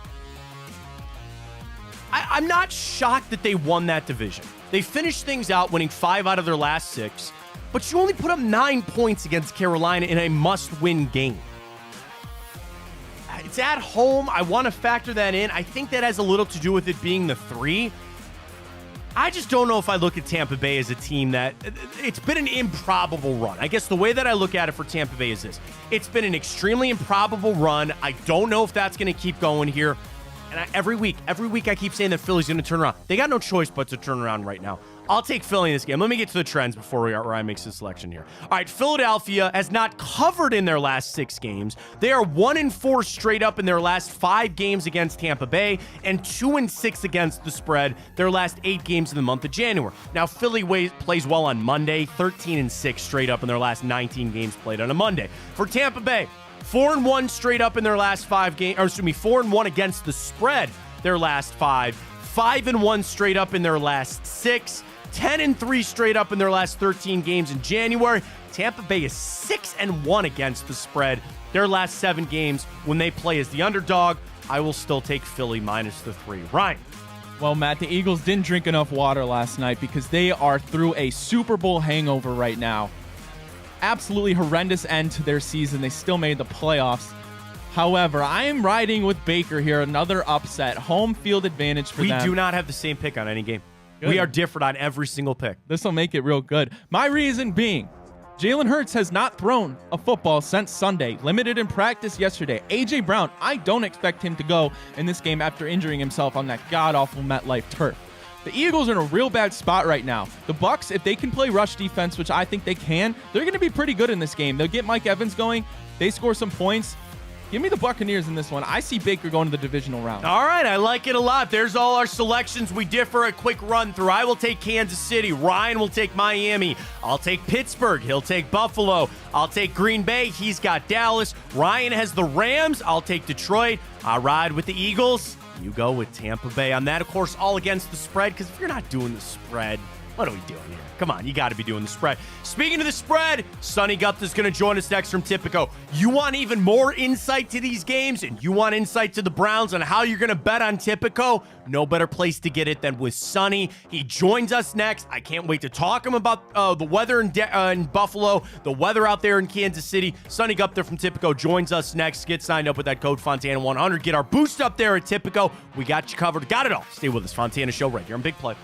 I'm not shocked that they won that division. They finished things out winning 5 out of their last 6, but you only put up 9 points against Carolina in a must-win game. It's at home. I want to factor that in. I think that has a little to do with it being the 3. I just don't know if I look at Tampa Bay as a team that it's been an improbable run. I guess the way that I look at it for Tampa Bay is this. It's been an extremely improbable run. I don't know if that's going to keep going here. And every week I keep saying that Philly's going to turn around. They got no choice but to turn around right now. I'll take Philly in this game. Let me get to the trends before Ryan makes his selection here. All right, Philadelphia has not covered in their last 6 games. They are 1-4 straight up in their last 5 games against Tampa Bay and 2-6 against the spread their last 8 games in the month of January. Now, Philly plays well on Monday, 13-6 straight up in their last 19 games played on a Monday. For Tampa Bay, 4-1 straight up in their last 5 games, 4-1 against the spread their last 5, 5-1 straight up in their last 6, 10-3 straight up in their last 13 games in January. Tampa Bay is 6-1 against the spread their last 7 games when they play as the underdog. I will still take Philly minus the 3. Ryan. Well, Matt, the Eagles didn't drink enough water last night because they are through a Super Bowl hangover right now. Absolutely horrendous end to their season. They still made the playoffs. However, I am riding with Baker here. Another upset. Home field advantage for them. We do not have the same pick on any game. Good. We are different on every single pick. This will make it real good. My reason being, Jalen Hurts has not thrown a football since Sunday. Limited in practice yesterday. A.J. Brown, I don't expect him to go in this game after injuring himself on that god-awful MetLife turf. The Eagles are in a real bad spot right now. The Bucs, if they can play rush defense, which I think they can, they're going to be pretty good in this game. They'll get Mike Evans going. They score some points. Give me the Buccaneers in this one. I see Baker going to the divisional round. All right, I like it a lot. There's all our selections. We differ a quick run through. I will take Kansas City. Ryan will take Miami. I'll take Pittsburgh. He'll take Buffalo. I'll take Green Bay. He's got Dallas. Ryan has the Rams. I'll take Detroit. I ride with the Eagles. You go with Tampa Bay on that. Of course, all against the spread, because if you're not doing the spread, What are we doing here? Come on, you got to be doing the spread. Speaking of the spread, Sonny Gupta's going to join us next from Tipico. You want even more insight to these games, and you want insight to the Browns on how you're going to bet on Tipico? No better place to get it than with Sonny. He joins us next. I can't wait to talk to him about the weather in Buffalo, the weather out there in Kansas City. Sonny Gupta from Tipico joins us next. Get signed up with that code Fontana100. Get our boost up there at Tipico. We got you covered. Got it all. Stay with us. Fontana Show right here on Big Play.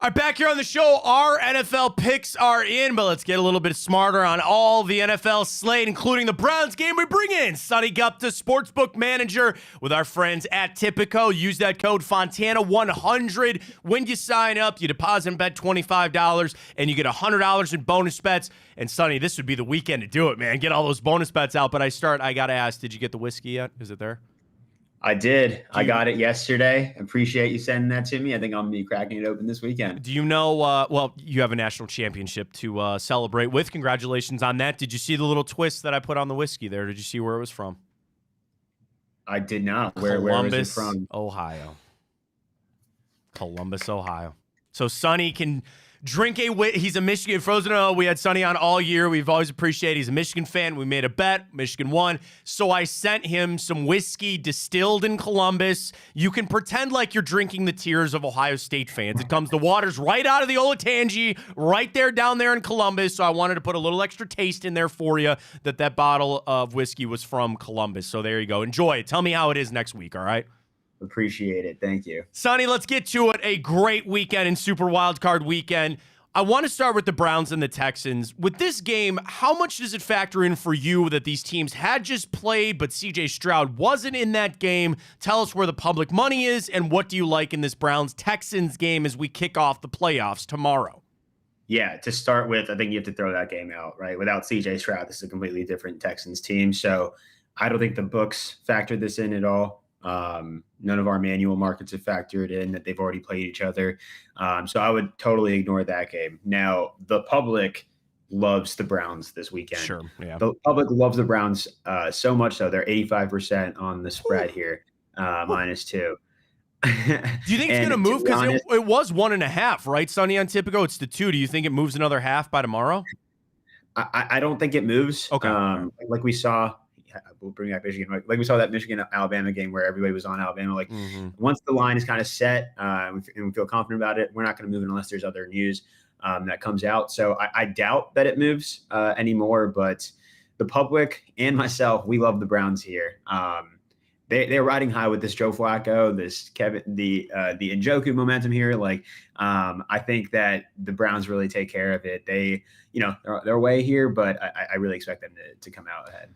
All right, back here on the show, our NFL picks are in, but let's get a little bit smarter on all the NFL slate, including the Browns game. We bring in Sonny Gupta, sportsbook manager with our friends at Tipico. Use that code Fontana100 when you sign up. You deposit and bet $25, and you get $100 in bonus bets. And Sonny, this would be the weekend to do it, man. Get all those bonus bets out. But I got to ask, did you get the whiskey yet? Is it there? I did. I got it yesterday. Appreciate you sending that to me. I think I'm going to be cracking it open this weekend. Do you know, well, you have a national championship to celebrate with. Congratulations on that. Did you see the little twist that I put on the whiskey there? Did you see where it was from? I did not. Where was it from? Ohio. Columbus, Ohio. So Sonny can drink he's a Michigan frozen. Oh, we had Sonny on all year. We've always appreciated. He's a Michigan fan. We made a bet. Michigan won. So I sent him some whiskey distilled in Columbus. You can pretend like you're drinking the tears of Ohio State fans. It comes, the water's right out of the Olatangi, right there down there in Columbus. So I wanted to put a little extra taste in there for you that bottle of whiskey was from Columbus. So there you go. Enjoy it. Tell me how it is next week. All right. Appreciate it. Thank you. Sonny, let's get to it. A great weekend in Super Wildcard Weekend. I want to start with the Browns and the Texans. With this game, how much does it factor in for you that these teams had just played, but CJ Stroud wasn't in that game? Tell us where the public money is, and what do you like in this Browns-Texans game as we kick off the playoffs tomorrow? Yeah, to start with, I think you have to throw that game out, right? Without CJ Stroud, this is a completely different Texans team. So I don't think the books factored this in at all. None of our manual markets have factored in that they've already played each other. So I would totally ignore that game. Now, the public loves the Browns this weekend. Sure, yeah. The public loves the Browns so much so they're 85% on the spread here, -2. Do you think it's going to move? Because it was 1.5, right, Sonny, on Tipico? It's the 2. Do you think it moves another half by tomorrow? I don't think it moves. Okay. Like we saw. We'll bring back Michigan. Like we saw that Michigan-Alabama game where everybody was on Alabama. Like once the line is kind of set and we feel confident about it, we're not going to move it unless there's other news that comes out. So I doubt that it moves anymore. But the public and myself, we love the Browns here. They're riding high with this Joe Flacco, this Kevin, the Njoku momentum here. Like I think that the Browns really take care of it. They, they're away here, but I really expect them to come out ahead.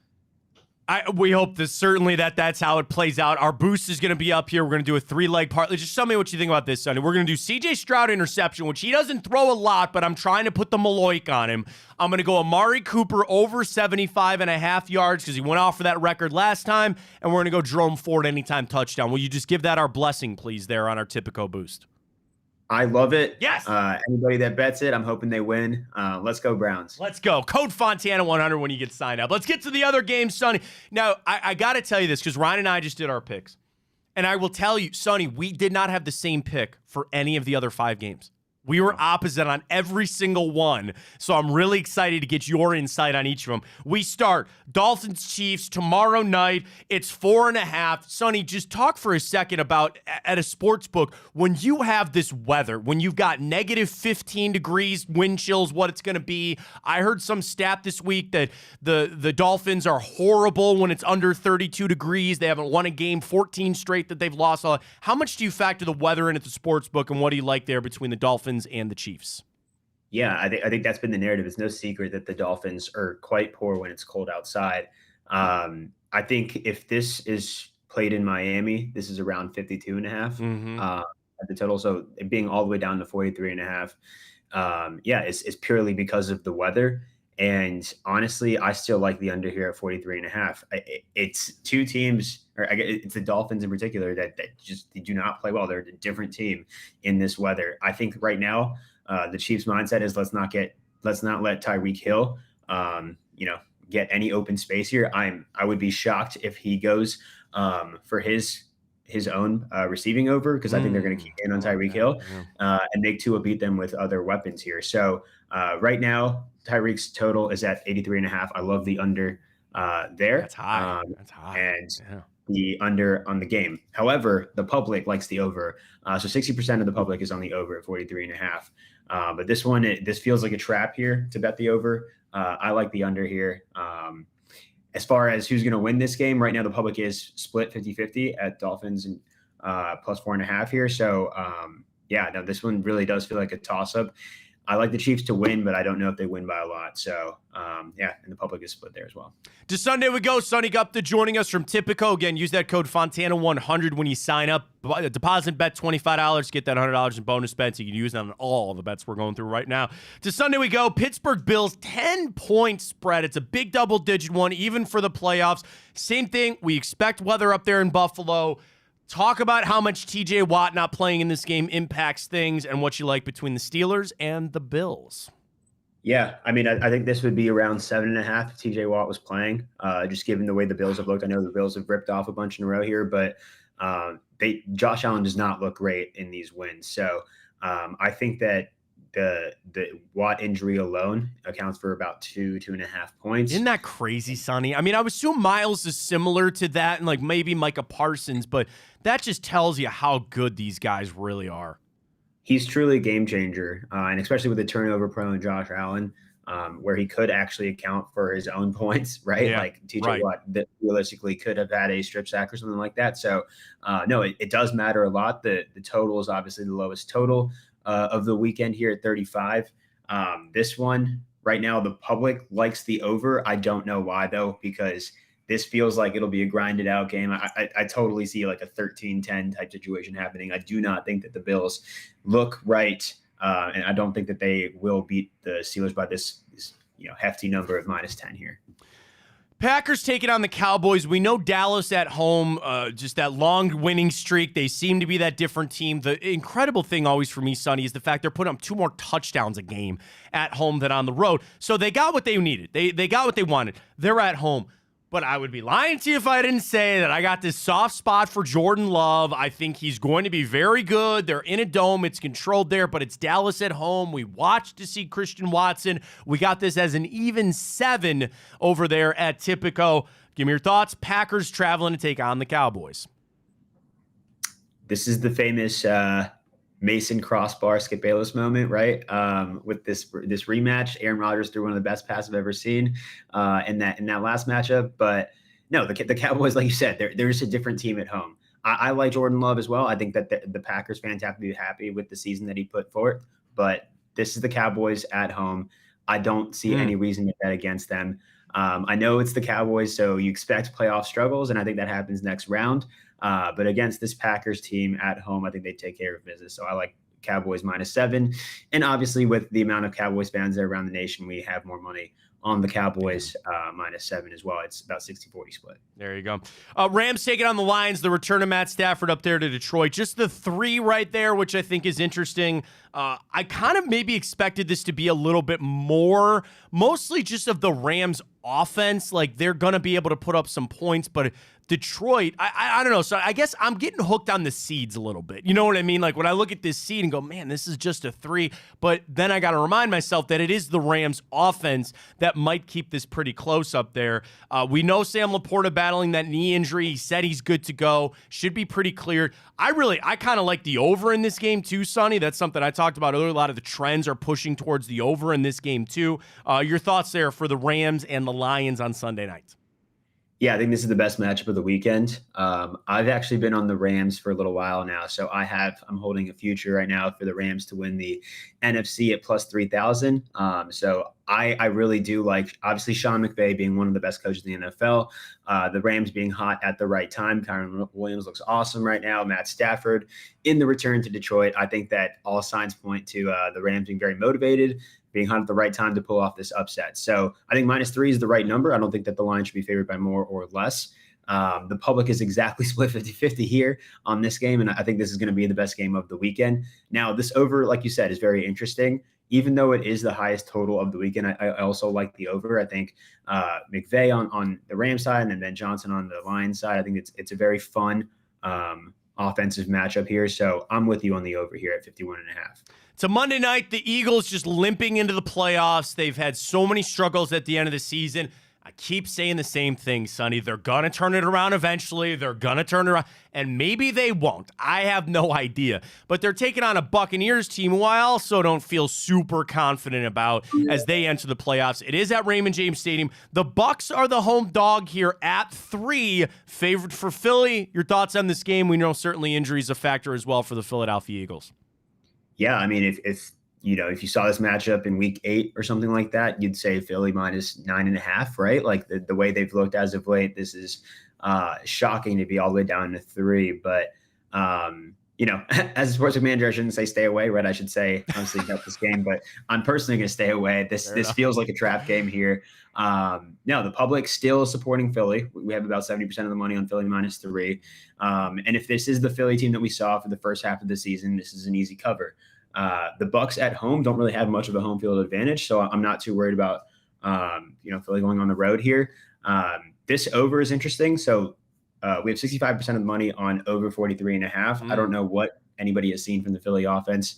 We hope certainly that's how it plays out. Our boost is going to be up here. We're going to do a 3-leg parlay. Just tell me what you think about this, Sonny. We're going to do CJ Stroud interception, which he doesn't throw a lot, but I'm trying to put the Maloik on him. I'm going to go Amari Cooper over 75.5 yards because he went off for that record last time, and we're going to go Jerome Ford anytime touchdown. Will you just give that our blessing, please, there on our Tipico boost? I love it. Yes. Anybody that bets it, I'm hoping they win. Let's go Browns. Let's go. Code Fontana 100 when you get signed up. Let's get to the other games, Sonny. Now, I got to tell you this because Ryan and I just did our picks. And I will tell you, Sonny, we did not have the same pick for any of the other 5 games. We were opposite on every single one. So I'm really excited to get your insight on each of them. We start Dolphins-Chiefs tomorrow night. It's 4.5. Sonny, just talk for a second about at a sports book, when you have this weather, when you've got negative 15 degrees, wind chills, what it's going to be. I heard some stat this week that the Dolphins are horrible when it's under 32 degrees. They haven't won a game, 14 straight that they've lost. How much do you factor the weather in at the sports book, and what do you like there between the Dolphins and the Chiefs? Yeah, I think that's been the narrative. It's no secret that the Dolphins are quite poor when it's cold outside. I think if this is played in Miami, this is around 52.5 at the total. So it being all the way down to 43.5, it's purely because of the weather. And honestly, I still like the under here at 43.5. It's two teams, or it's the Dolphins in particular, that just they do not play well. They're a different team in this weather. I think right now, the Chiefs' mindset is let's not let Tyreek Hill, get any open space here. I would be shocked if he goes for his own receiving over, because I think they're going to keep in on Tyreek Hill and make Tua beat them with other weapons here. So right now, Tyreek's total is at 83.5. I love the under there. That's high. And the under on the game. However, the public likes the over. So 60% of the public is on the over at 43.5. But this one, this feels like a trap here to bet the over. I like the under here. As far as who's going to win this game, right now the public is split 50-50 at Dolphins and plus 4.5 here. So, no, this one really does feel like a toss-up. I like the Chiefs to win, but I don't know if they win by a lot. So, and the public is split there as well. To Sunday we go. Sonny Gupta joining us from Tipico. Again, use that code Fontana100 when you sign up. Deposit bet $25. Get that $100 in bonus bets. You can use them on all the bets we're going through right now. To Sunday we go. Pittsburgh Bills, 10-point spread. It's a big double-digit one, even for the playoffs. Same thing. We expect weather up there in Buffalo. Talk about how much TJ Watt not playing in this game impacts things and what you like between the Steelers and the Bills. Yeah, I mean, I think this would be around 7.5 if TJ Watt was playing, just given the way the Bills have looked. I know the Bills have ripped off a bunch in a row here, but Josh Allen does not look great in these wins. So I think that the Watt injury alone accounts for about 2.5 points. Isn't that crazy, Sonny? I mean, I would assume Miles is similar to that, and like maybe Micah Parsons, but that just tells you how good these guys really are. He's truly a game changer, and especially with the turnover-prone Josh Allen, where he could actually account for his own points, right? Yeah, like TJ Watt that realistically could have had a strip sack or something like that. So, no, it does matter a lot. The total is obviously the lowest total. of the weekend here at 35. This one right now, the public likes the over. I don't know why though, because this feels like it'll be a grinded out game. I totally see like a 13-10 type situation happening. I do not think that the Bills look right. And I don't think that they will beat the Steelers by this hefty number of -10 here. Packers taking on the Cowboys. We know Dallas at home, just that long winning streak. They seem to be that different team. The incredible thing always for me, Sonny, is the fact they're putting up 2 more touchdowns a game at home than on the road. So they got what they needed. They got what they wanted. They're at home. But I would be lying to you if I didn't say that I got this soft spot for Jordan Love. I think he's going to be very good. They're in a dome. It's controlled there, but it's Dallas at home. We watched to see Christian Watson. We got this as an even 7 over there at Tipico. Give me your thoughts. Packers traveling to take on the Cowboys. This is the famous Mason crossbar Skip Bayless moment, right? With this rematch, Aaron Rodgers threw one of the best passes I've ever seen in that last matchup. But no, the Cowboys, like you said, they're just a different team at home. I like Jordan Love as well. I think that the Packers fans have to be happy with the season that he put forth. But this is the Cowboys at home. I don't see any reason to bet against them. I know it's the Cowboys, so you expect playoff struggles, and I think that happens next round. But against this Packers team at home, I think they take care of business. So I like Cowboys -7. And obviously with the amount of Cowboys fans that are around the nation, we have more money on the Cowboys -7 as well. It's about 60-40 split. There you go. Rams taking on the Lions, the return of Matt Stafford up there to Detroit. Just the 3 right there, which I think is interesting. I kind of maybe expected this to be a little bit more, mostly just of the Rams offense. Like they're going to be able to put up some points, but Detroit, I don't know. So I guess I'm getting hooked on the seeds a little bit. You know what I mean? Like when I look at this seed and go, man, this is just a 3. But then I got to remind myself that it is the Rams offense that might keep this pretty close up there. We know Sam Laporta battling that knee injury. He said he's good to go. Should be pretty cleared. I kind of like the over in this game too, Sonny. That's something I talked about earlier. A lot of the trends are pushing towards the over in this game too. Your thoughts there for the Rams and the Lions on Sunday night? Yeah, I think this is the best matchup of the weekend. I've actually been on the Rams for a little while now, so I'm holding a future right now for the Rams to win the NFC at +3,000. So I really do like, obviously, Sean McVay being one of the best coaches in the NFL, the Rams being hot at the right time. Kyron Williams looks awesome right now. Matt Stafford in the return to Detroit. I think that all signs point to the Rams being very motivated, being hot at the right time to pull off this upset. So I think -3 is the right number. I don't think that the line should be favored by more or less. The public is exactly split 50-50 here on this game, and I think this is going to be the best game of the weekend. Now, this over, like you said, is very interesting. Even though it is the highest total of the weekend, I also like the over. I think McVay on the Rams side and then Johnson on the Lions side, I think it's a very fun offensive matchup here. So I'm with you on the over here at 51.5. It's a Monday night. The Eagles just limping into the playoffs. They've had so many struggles at the end of the season. I keep saying the same thing, Sonny. They're going to turn it around eventually. They're going to turn it around. And maybe they won't. I have no idea. But they're taking on a Buccaneers team who I also don't feel super confident about as they enter the playoffs. It is at Raymond James Stadium. The Bucs are the home dog here at 3, favored for Philly. Your thoughts on this game? We know certainly injuries a factor as well for the Philadelphia Eagles. Yeah, I mean, if you saw this matchup in week 8 or something like that, you'd say Philly -9.5, right? Like the way they've looked as of late, this is shocking to be all the way down to 3. But, as a sportsbook manager, I shouldn't say stay away, right? I should say, obviously, bet this game, but I'm personally going to stay away. This feels like a trap game here. No, the public still supporting Philly. We have about 70% of the money on Philly -3. And if this is the Philly team that we saw for the first half of the season, this is an easy cover. The Bucs at home don't really have much of a home field advantage, so I'm not too worried about Philly going on the road here. This over is interesting. So we have 65% of the money on over 43.5. I don't know what anybody has seen from the Philly offense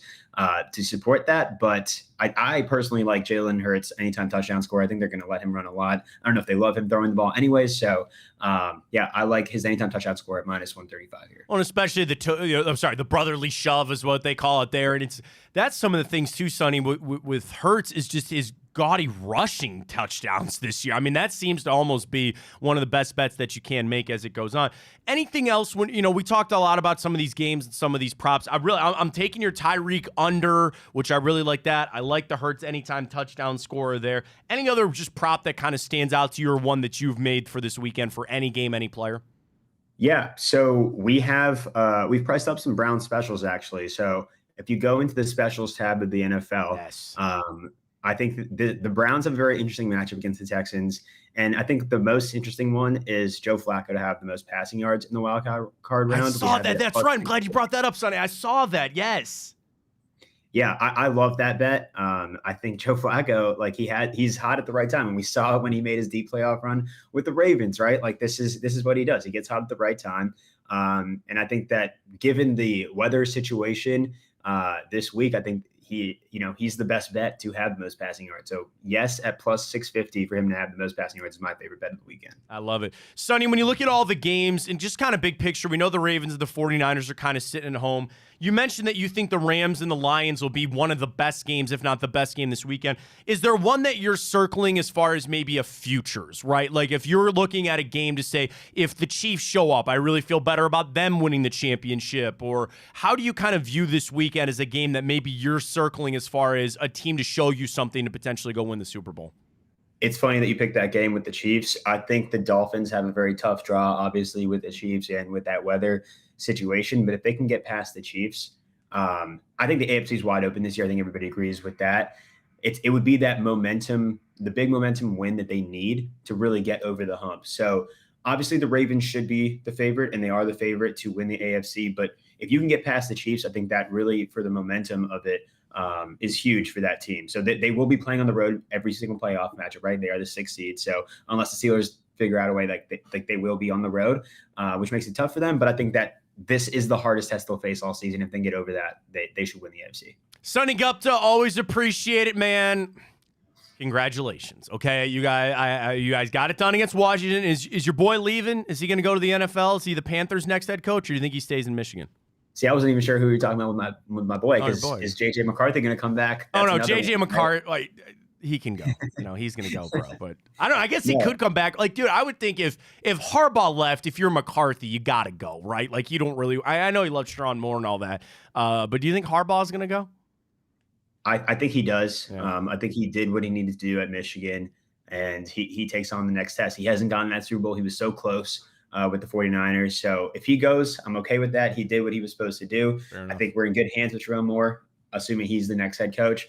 to support that, but I personally like Jalen Hurts anytime touchdown score. I think they're going to let him run a lot. I don't know if they love him throwing the ball anyways. So I like his anytime touchdown score at -135 here. Well, and especially the brotherly shove is what they call it there, and that's some of the things too, Sonny, with Hurts is just his gaudy rushing touchdowns this year. I mean, that seems to almost be one of the best bets that you can make as it goes on. Anything else? When we talked a lot about some of these games and some of these props. I'm taking your Tyreek under, which I really like that. I like the Hurts anytime touchdown scorer there. Any other just prop that kind of stands out to you, or one that you've made for this weekend for any game, any player? Yeah, so we've priced up some Brown specials actually. So if you go into the specials tab of the NFL, Yes. I think the Browns have a very interesting matchup against the Texans. And I think the most interesting one is Joe Flacco to have the most passing yards in the wild card round. I saw that. That's right. I'm glad you brought that up, Sonny. I saw that. Yes. Yeah, I love that bet. I think Joe Flacco, like he's hot at the right time. And we saw it when he made his deep playoff run with the Ravens, right? Like this is what he does. He gets hot at the right time. And I think that given the weather situation this week, I think he's the best bet to have the most passing yards. So yes, at plus 650 for him to have the most passing yards is my favorite bet of the weekend. I love it. Sonny, when you look at all the games and just kind of big picture, we know the Ravens and the 49ers are kind of sitting at home. You mentioned that you think the Rams and the Lions will be one of the best games, if not the best game this weekend. Is there one that you're circling as far as maybe a futures, right? Like if you're looking at a game to say, if the Chiefs show up, I really feel better about them winning the championship, or how do you kind of view this weekend as a game that maybe you're circling as far as a team to show you something to potentially go win the Super Bowl? It's funny that you picked that game with the Chiefs. I think the Dolphins have a very tough draw, obviously, with the Chiefs and with that weather situation. But if they can get past the Chiefs, I think the AFC is wide open this year. I think everybody agrees with that. It would be that momentum, the big momentum win that they need to really get over the hump. So obviously the Ravens should be the favorite, and they are the favorite to win the AFC. But if you can get past the Chiefs, I think that really, for the momentum of it, is huge for that team. So they will be playing on the road every single playoff matchup, right? They are the 6th seed. So unless the Steelers figure out a way they will be on the road, which makes it tough for them. But I think that this is the hardest test they'll face all season. If they get over that, they should win the AFC. Sonny Gupta, always appreciate it, man. Congratulations. Okay, you guys got it done against Washington. Is your boy leaving? Is he going to go to the NFL? Is he the Panthers' next head coach, or do you think he stays in Michigan? See, I wasn't even sure who you were talking about with my boy. Is J.J. McCarthy going to come back? That's no, J.J. McCarthy, like, he can go. He's going to go, bro. But I don't know. I guess he could come back. Like, dude, I would think if Harbaugh left, if you're McCarthy, you got to go, right? Like, you don't really – I know he loves Sharon Moore and all that. But do you think Harbaugh's going to go? I think he does. Yeah. I think he did what he needed to do at Michigan, and he takes on the next test. He hasn't gotten that Super Bowl. He was so close with the 49ers. So if he goes, I'm okay with that. He did what he was supposed to do. I think we're in good hands with Sharon Moore, assuming he's the next head coach.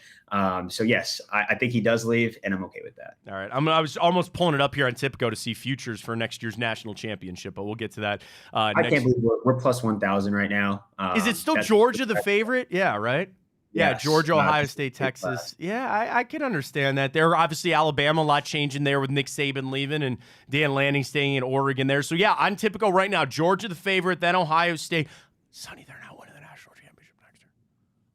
So yes, I think he does leave, and I'm okay with that. All right. I was almost pulling it up here on Tipico to see futures for next year's national championship, but we'll get to that. I can't believe we're plus 1,000 right now. Is it still Georgia the favorite? Yeah, right? Yeah, yes. Georgia, Ohio State, Texas. Yeah, I can understand that. There obviously Alabama, a lot changing there with Nick Saban leaving and Dan Lanning staying in Oregon there. So yeah, on Tipico right now, Georgia the favorite, then Ohio State. Sonny, they're not winning the national championship next year.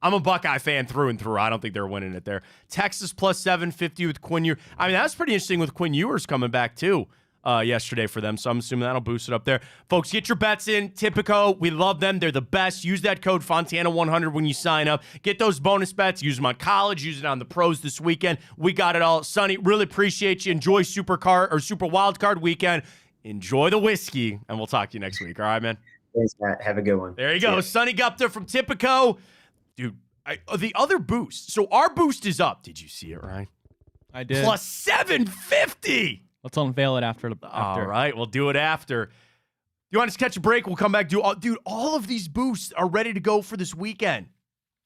I'm a Buckeye fan through and through. I don't think they're winning it there. Texas plus 750 with Quinn Ewers. I mean, that's pretty interesting with Quinn Ewers coming back too. Yesterday for them, so I'm assuming that'll boost it up there. Folks, get your bets in. Tipico, we love them. They're the best. Use that code Fontana100 when you sign up. Get those bonus bets. Use them on college. Use it on the pros this weekend. We got it all. Sonny, really appreciate you. Enjoy Super Wild Card weekend. Enjoy the whiskey, and we'll talk to you next week. All right, man? Thanks, Matt. Have a good one. There you go. Sonny Gupta from Tipico. Dude, the other boost. So our boost is up. Did you see it, Ryan? I did. Plus 750. Let's unveil it after. All right, we'll do it after. You want us to catch a break? We'll come back. Dude, all of these boosts are ready to go for this weekend.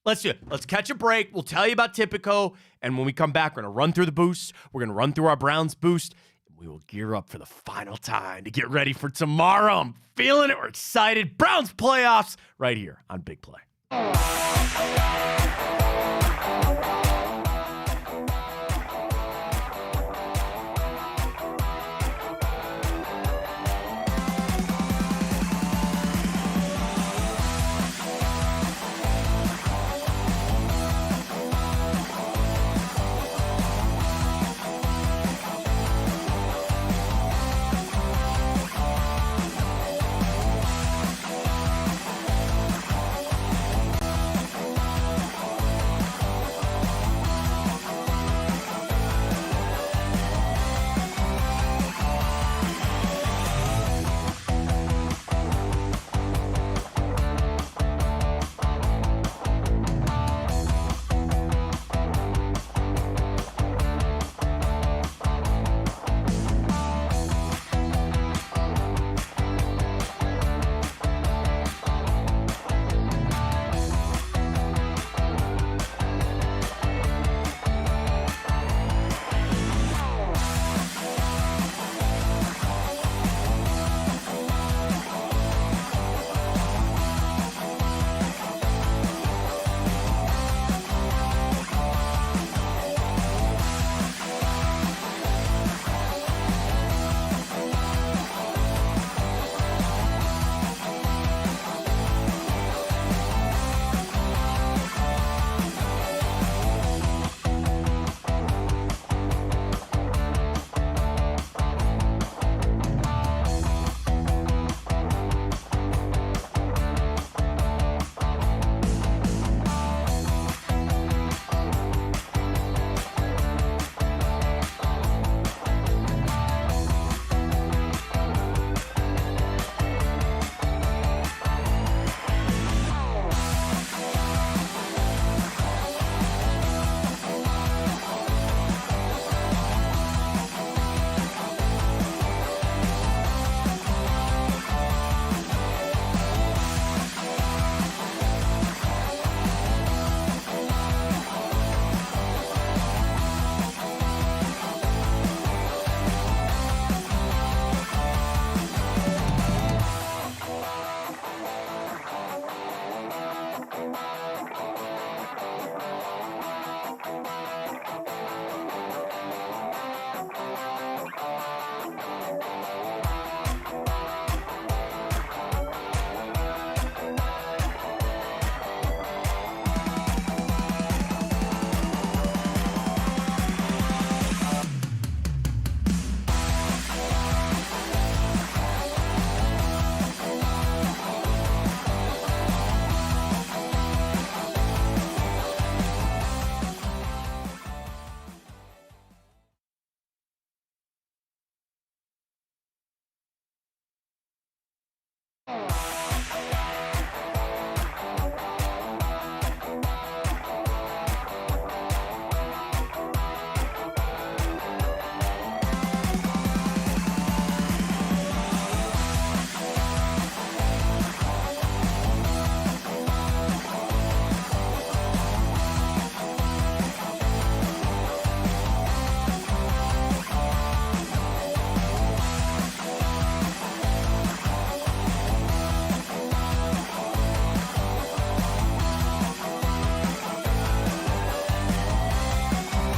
Let's do it. Let's catch a break. We'll tell you about Tipico, and when we come back, we're going to run through the boosts. We're going to run through our Browns boost. We will gear up for the final time to get ready for tomorrow. I'm feeling it. We're excited. Browns playoffs right here on Big Play.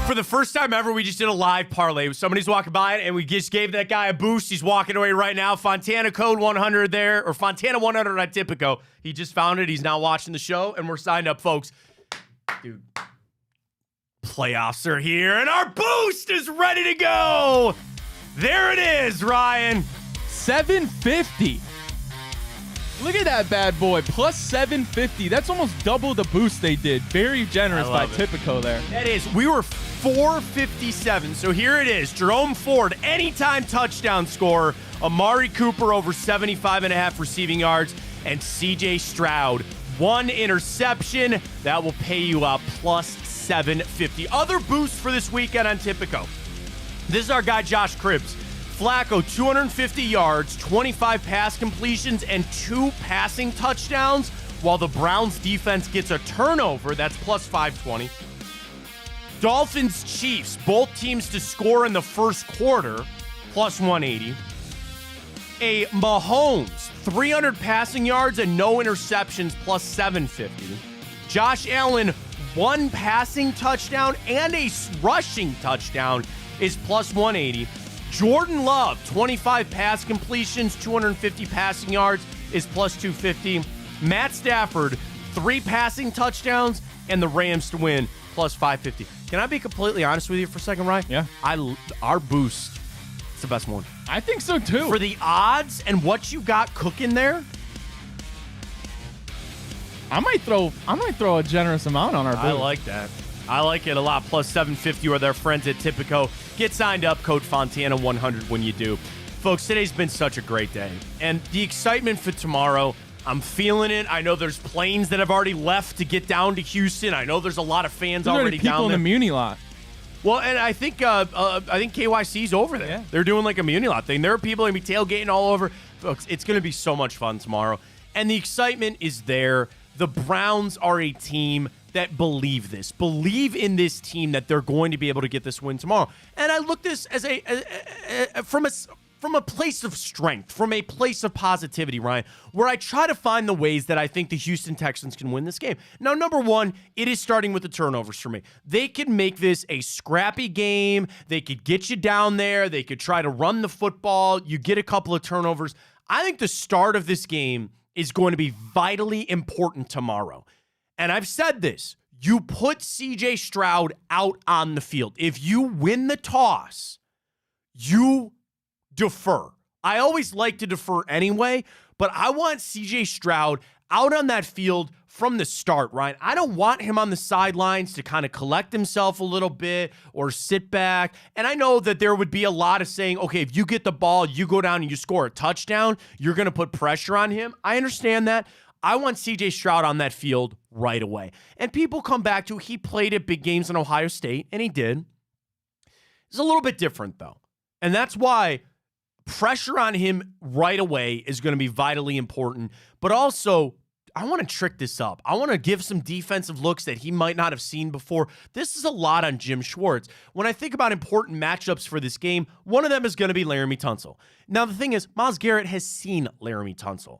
For the first time ever, we just did a live parlay. Somebody's walking by and we just gave that guy a boost. He's walking away right now. Fontana code 100 there, or Fontana 100 at Tipico. He just found it. He's now watching the show, and we're signed up, folks. Dude, playoffs are here, and our boost is ready to go. There it is, Ryan. 750. Look at that bad boy. Plus 750. That's almost double the boost they did. Very generous by Tipico there. That is. We were 457. So here it is. Jerome Ford, anytime touchdown scorer. Amari Cooper over 75.5 receiving yards. And CJ Stroud, 1 interception. That will pay you out plus 750. Other boosts for this weekend on Tipico. This is our guy, Josh Cribbs. Flacco, 250 yards, 25 pass completions, and 2 passing touchdowns, while the Browns defense gets a turnover. That's plus 520. Dolphins, Chiefs, both teams to score in the first quarter, plus 180. A Mahomes, 300 passing yards and no interceptions, plus 750. Josh Allen, 1 passing touchdown and a rushing touchdown is plus 180. Jordan Love, 25 pass completions, 250 passing yards is plus 250. Matt Stafford, 3 passing touchdowns and the Rams to win, plus 550. Can I be completely honest with you for a second, Ryan? Yeah. Our boost, it's the best one. I think so too. For the odds and what you got cooking there, I might throw a generous amount on our boost. I like that. I like it a lot. Plus 750 or their friends at Tipico. Get signed up, code Fontana 100 when you do. Folks, today's been such a great day. And the excitement for tomorrow, I'm feeling it. I know there's planes that have already left to get down to Houston. I know there's a lot of fans already down there. People in the Muni lot. Well, and I think KYC's over there. Yeah. They're doing like a Muni lot thing. There are people going to be tailgating all over. Folks, it's going to be so much fun tomorrow. And the excitement is there. The Browns are a team that believe in this team, that they're going to be able to get this win tomorrow. And I look this as from a place of strength, from a place of positivity, Ryan, where I try to find the ways that I think the Houston Texans can win this game. Now, number one, it is starting with the turnovers for me. They can make this a scrappy game. They could get you down there. They could try to run the football. You get a couple of turnovers. I think the start of this game is going to be vitally important tomorrow. And I've said this, you put CJ Stroud out on the field. If you win the toss, you defer. I always like to defer anyway, but I want CJ Stroud out on that field from the start, Ryan. I don't want him on the sidelines to kind of collect himself a little bit or sit back. And I know that there would be a lot of saying, okay, if you get the ball, you go down and you score a touchdown, you're going to put pressure on him. I understand that. I want CJ Stroud on that field right away. And people come back to, he played at big games in Ohio State, and he did. It's a little bit different, though. And that's why pressure on him right away is going to be vitally important. But also, I want to trick this up. I want to give some defensive looks that he might not have seen before. This is a lot on Jim Schwartz. When I think about important matchups for this game, one of them is going to be Laramie Tunsil. Now, the thing is, Myles Garrett has seen Laramie Tunsil.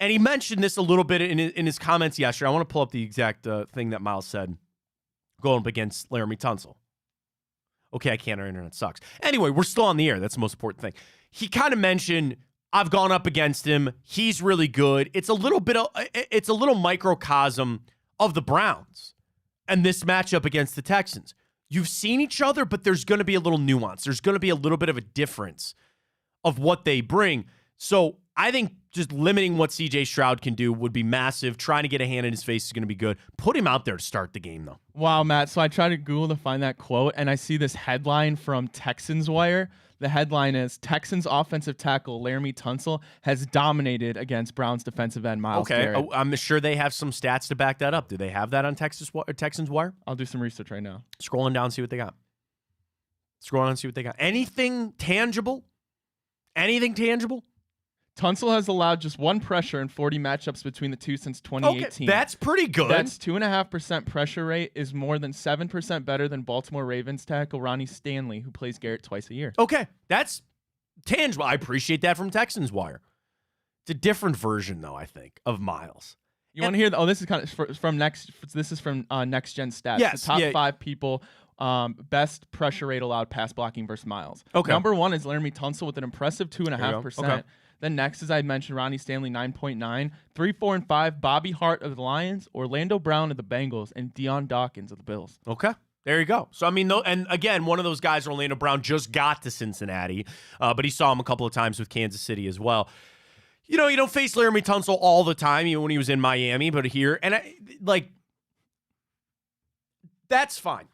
And he mentioned this a little bit in his comments yesterday. I want to pull up the exact thing that Myles said going up against Laramie Tunsil. Okay, I can't. Our internet sucks. Anyway, we're still on the air. That's the most important thing. He kind of mentioned, I've gone up against him. He's really good. It's a little microcosm of the Browns and this matchup against the Texans. You've seen each other, but there's going to be a little nuance. There's going to be a little bit of a difference of what they bring. So I think just limiting what CJ Stroud can do would be massive. Trying to get a hand in his face is going to be good. Put him out there to start the game, though. Wow, Matt. So I tried to Google to find that quote, and I see this headline from Texans Wire. The headline is, Texans offensive tackle Laramie Tunsil has dominated against Browns defensive end Myles Garrett. Okay, I'm sure they have some stats to back that up. Do they have that on Texans Wire? I'll do some research right now. Scrolling down, see what they got. Anything tangible? Tunsil has allowed just 1 pressure in 40 matchups between the two since 2018. Okay, that's pretty good. That's 2.5% pressure rate, is more than 7% better than Baltimore Ravens tackle Ronnie Stanley, who plays Garrett twice a year. Okay, that's tangible. I appreciate that from Texans Wire. It's a different version, though, I think, of Myles. You want to hear? This is kind of from Next. This is from Next Gen Stats. Yes, the top 5 people best pressure rate allowed pass blocking versus Miles. Okay. Number 1 is Laramie Tunsil with an impressive There you go. 2.5%. Okay. Then next, as I mentioned, Ronnie Stanley 9.9, 3, 4, and 5, Bobby Hart of the Lions, Orlando Brown of the Bengals, and Deion Dawkins of the Bills. Okay. There you go. So, I mean, and again, one of those guys, Orlando Brown, just got to Cincinnati, but he saw him a couple of times with Kansas City as well. You know, you don't face Laramie Tunsil all the time, even when he was in Miami, but here, and that's fine.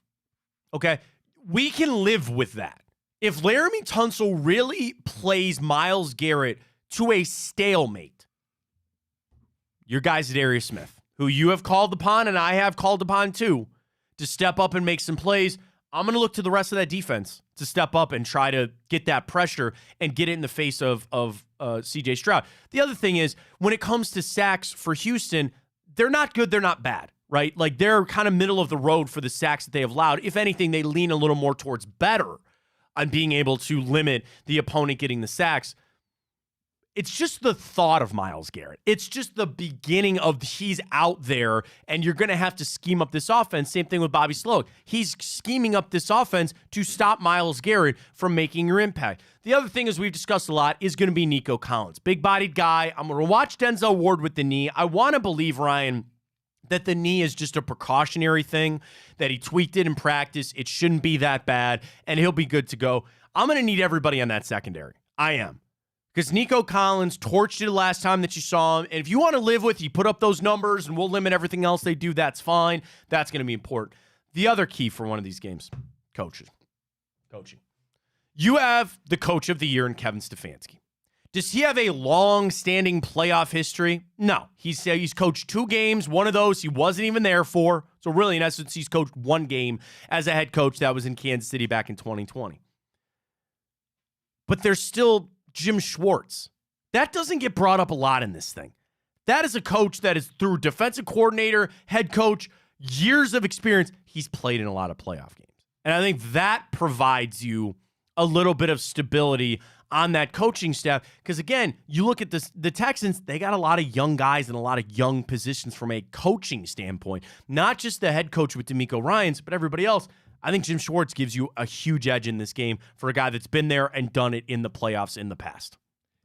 Okay? We can live with that. If Laramie Tunsil really plays Myles Garrett to a stalemate, your guy's Darius Smith, who you have called upon and I have called upon too, to step up and make some plays. I'm going to look to the rest of that defense to step up and try to get that pressure and get it in the face of C.J. Stroud. The other thing is, when it comes to sacks for Houston, they're not good, they're not bad, right? Like, they're kind of middle of the road for the sacks that they have allowed. If anything, they lean a little more towards better on being able to limit the opponent getting the sacks. It's just the thought of Myles Garrett. It's just the beginning of he's out there, and you're going to have to scheme up this offense. Same thing with Bobby Slowick. He's scheming up this offense to stop Myles Garrett from making your impact. The other thing, as we've discussed a lot, is going to be Nico Collins. Big-bodied guy. I'm going to watch Denzel Ward with the knee. I want to believe, Ryan, that the knee is just a precautionary thing, that he tweaked it in practice. It shouldn't be that bad, and he'll be good to go. I'm going to need everybody on that secondary. I am. Because Nico Collins torched it last time that you saw him. And if you want to live with, you put up those numbers and we'll limit everything else they do, that's fine. That's going to be important. The other key for one of these games, coaching. You have the coach of the year in Kevin Stefanski. Does he have a long-standing playoff history? No. He's coached 2 games. One of those he wasn't even there for. So really, in essence, he's coached 1 game as a head coach. That was in Kansas City back in 2020. But there's still Jim Schwartz. That doesn't get brought up a lot in this thing. That is a coach that is through defensive coordinator, head coach, years of experience. He's played in a lot of playoff games. And I think that provides you a little bit of stability on that coaching staff. Because again, you look at the Texans, they got a lot of young guys and a lot of young positions from a coaching standpoint. Not just the head coach with DeMeco Ryans, but everybody else. I think Jim Schwartz gives you a huge edge in this game for a guy that's been there and done it in the playoffs in the past.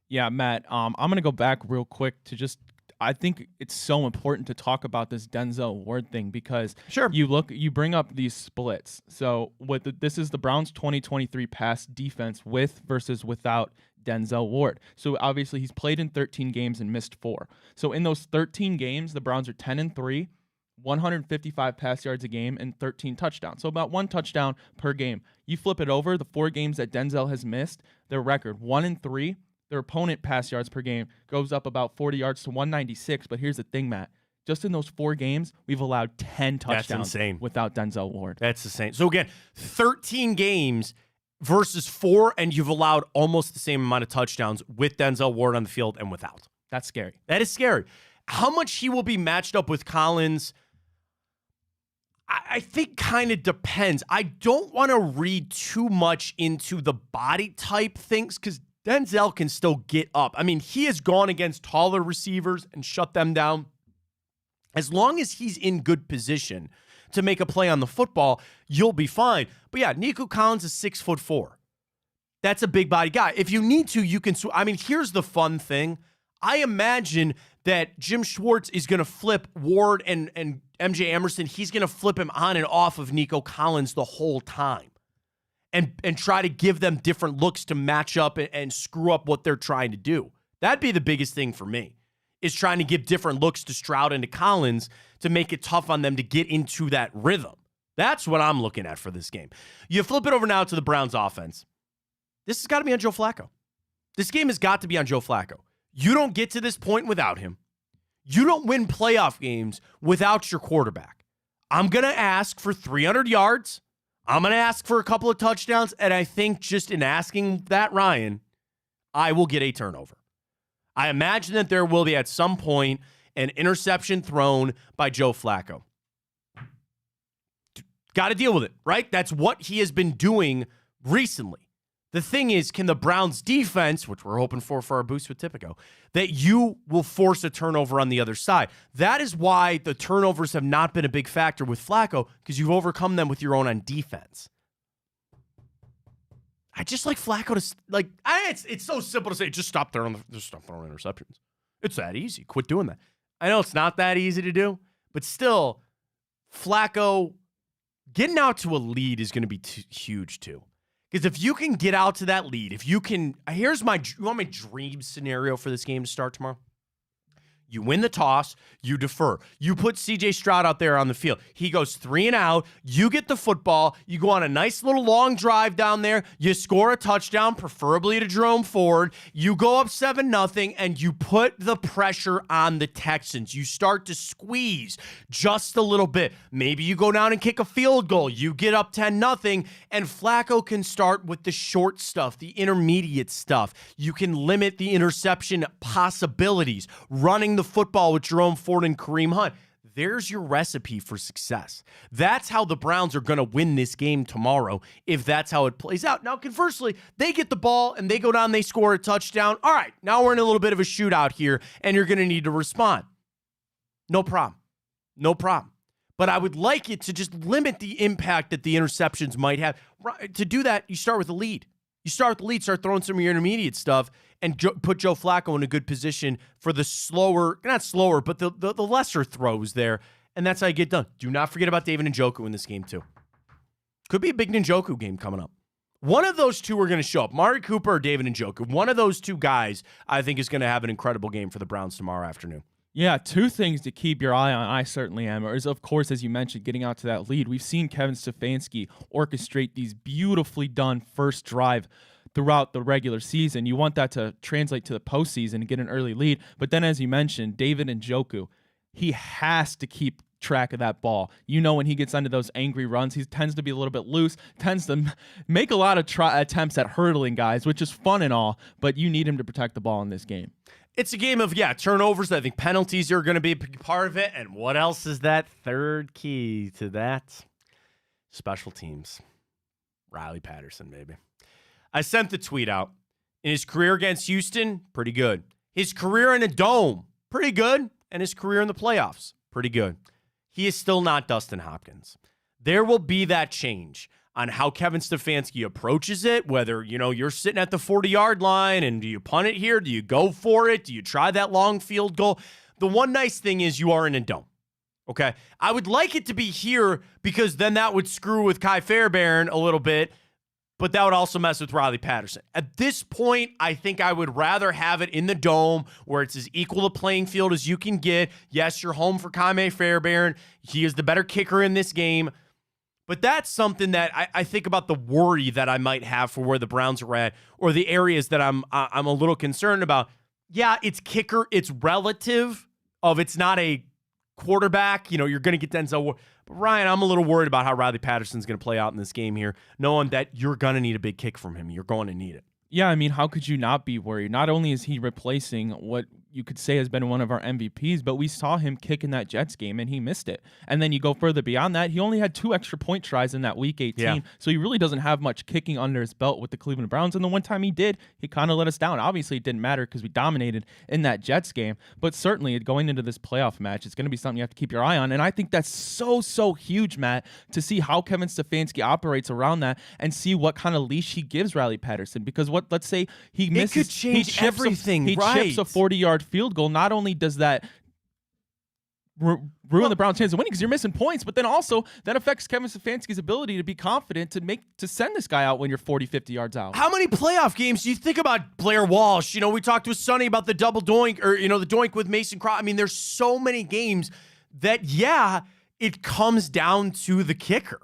Yeah, Matt, I'm going to go back real quick to just, I think it's so important to talk about this Denzel Ward thing because you bring up these splits. So this is the Browns 2023 pass defense with versus without Denzel Ward. So obviously he's played in 13 games and missed 4. So in those 13 games, the Browns are 10-3. 155 pass yards a game and 13 touchdowns. So about 1 touchdown per game. You flip it over, the 4 games that Denzel has missed, their record 1-3. Their opponent pass yards per game goes up about 40 yards to 196. But here's the thing, Matt. Just in those 4 games, we've allowed 10 touchdowns without Denzel Ward. That's insane. So again, 13 games versus 4, and you've allowed almost the same amount of touchdowns with Denzel Ward on the field and without. That's scary. That is scary. How much he will be matched up with Collins, I think kind of depends. I don't want to read too much into the body type things because Denzel can still get up. I mean, he has gone against taller receivers and shut them down. As long as he's in good position to make a play on the football, you'll be fine. But yeah, Nico Collins is 6'4". That's a big body guy. If you need to, you can. I mean, here's the fun thing. I imagine that Jim Schwartz is going to flip Ward and MJ Emerson. He's going to flip him on and off of Nico Collins the whole time and try to give them different looks to match up and screw up what they're trying to do. That'd be the biggest thing for me, is trying to give different looks to Stroud and to Collins to make it tough on them to get into that rhythm. That's what I'm looking at for this game. You flip it over now to the Browns offense. This has got to be on Joe Flacco. This game has got to be on Joe Flacco. You don't get to this point without him. You don't win playoff games without your quarterback. I'm going to ask for 300 yards. I'm going to ask for a couple of touchdowns. And I think just in asking that, Ryan, I will get a turnover. I imagine that there will be at some point an interception thrown by Joe Flacco. Got to deal with it, right? That's what he has been doing recently. The thing is, can the Browns defense, which we're hoping for our boost with Typico, that you will force a turnover on the other side. That is why the turnovers have not been a big factor with Flacco, because you've overcome them with your own on defense. I just like Flacco to it's so simple to say, just stop throwing interceptions. It's that easy. Quit doing that. I know it's not that easy to do, but still, Flacco getting out to a lead is going to be huge too. Because if you can get out to that lead, you want my dream scenario for this game to start tomorrow? You win the toss, you defer. You put CJ Stroud out there on the field. He goes 3 and out. You get the football. You go on a nice little long drive down there. You score a touchdown, preferably to Jerome Ford. You go up 7-0, and you put the pressure on the Texans. You start to squeeze just a little bit. Maybe you go down and kick a field goal. You get up 10-0, and Flacco can start with the short stuff, the intermediate stuff. You can limit the interception possibilities, running the football with Jerome Ford and Kareem Hunt. There's your recipe for success. That's how the Browns are going to win this game tomorrow, if that's how it plays out. Now, conversely, they get the ball and they go down, they score a touchdown. All right, now we're in a little bit of a shootout here, and you're going to need to respond. No problem. No problem. But I would like it to just limit the impact that the interceptions might have. To do that, you start with the lead. You start with the lead, start throwing some of your intermediate stuff, and put Joe Flacco in a good position for the not slower, but the lesser throws there. And that's how you get done. Do not forget about David Njoku in this game, too. Could be a big Njoku game coming up. One of those two are going to show up. Mari Cooper or David Njoku. One of those two guys, I think, is going to have an incredible game for the Browns tomorrow afternoon. Yeah, 2 things to keep your eye on, I certainly am, is, of course, as you mentioned, getting out to that lead. We've seen Kevin Stefanski orchestrate these beautifully done first drive throughout the regular season. You want that to translate to the postseason and get an early lead. But then, as you mentioned, David Njoku, he has to keep track of that ball. You know, when he gets onto those angry runs, he tends to be a little bit loose, tends to make a lot of attempts at hurdling guys, which is fun and all, but you need him to protect the ball in this game. It's a game of, turnovers. I think penalties are going to be a big part of it. And what else is that third key to that? Special teams. Riley Patterson, baby. I sent the tweet out. In his career against Houston, pretty good. His career in a dome, pretty good. And his career in the playoffs, pretty good. He is still not Dustin Hopkins. There will be that change on how Kevin Stefanski approaches it, whether, you're sitting at the 40-yard line and do you punt it here? Do you go for it? Do you try that long field goal? The one nice thing is you are in a dome, okay? I would like it to be here because then that would screw with Kai Fairbairn a little bit, but that would also mess with Riley Patterson. At this point, I think I would rather have it in the dome where it's as equal a playing field as you can get. Yes, you're home for Kai Fairbairn. He is the better kicker in this game. But that's something that I think about, the worry that I might have for where the Browns are at, or the areas that I'm a little concerned about. Yeah, it's kicker. It's relative of it's not a quarterback. You're going to get Denzel. But Ryan, I'm a little worried about how Riley Patterson's going to play out in this game here, knowing that you're going to need a big kick from him. You're going to need it. Yeah, I mean, how could you not be worried? Not only is he replacing what you could say has been one of our MVPs, but we saw him kick in that Jets game, and he missed it. And then you go further beyond that, he only had 2 extra point tries in that Week 18, so he really doesn't have much kicking under his belt with the Cleveland Browns. And the one time he did, he kind of let us down. Obviously, it didn't matter because we dominated in that Jets game, but certainly going into this playoff match, it's going to be something you have to keep your eye on. And I think that's so huge, Matt, to see how Kevin Stefanski operates around that and see what kind of leash he gives Riley Patterson. Because let's say he misses, it could change everything. He chips a 40-yard field goal. Not only does that ruin the Browns' chance of winning because you're missing points, but then also that affects Kevin Stefanski's ability to be confident to send this guy out when you're 40, 50 yards out. How many playoff games do you think about Blair Walsh? We talked with Sonny about the double doink, or the doink with Mason Crosby. I mean, there's so many games that it comes down to the kicker.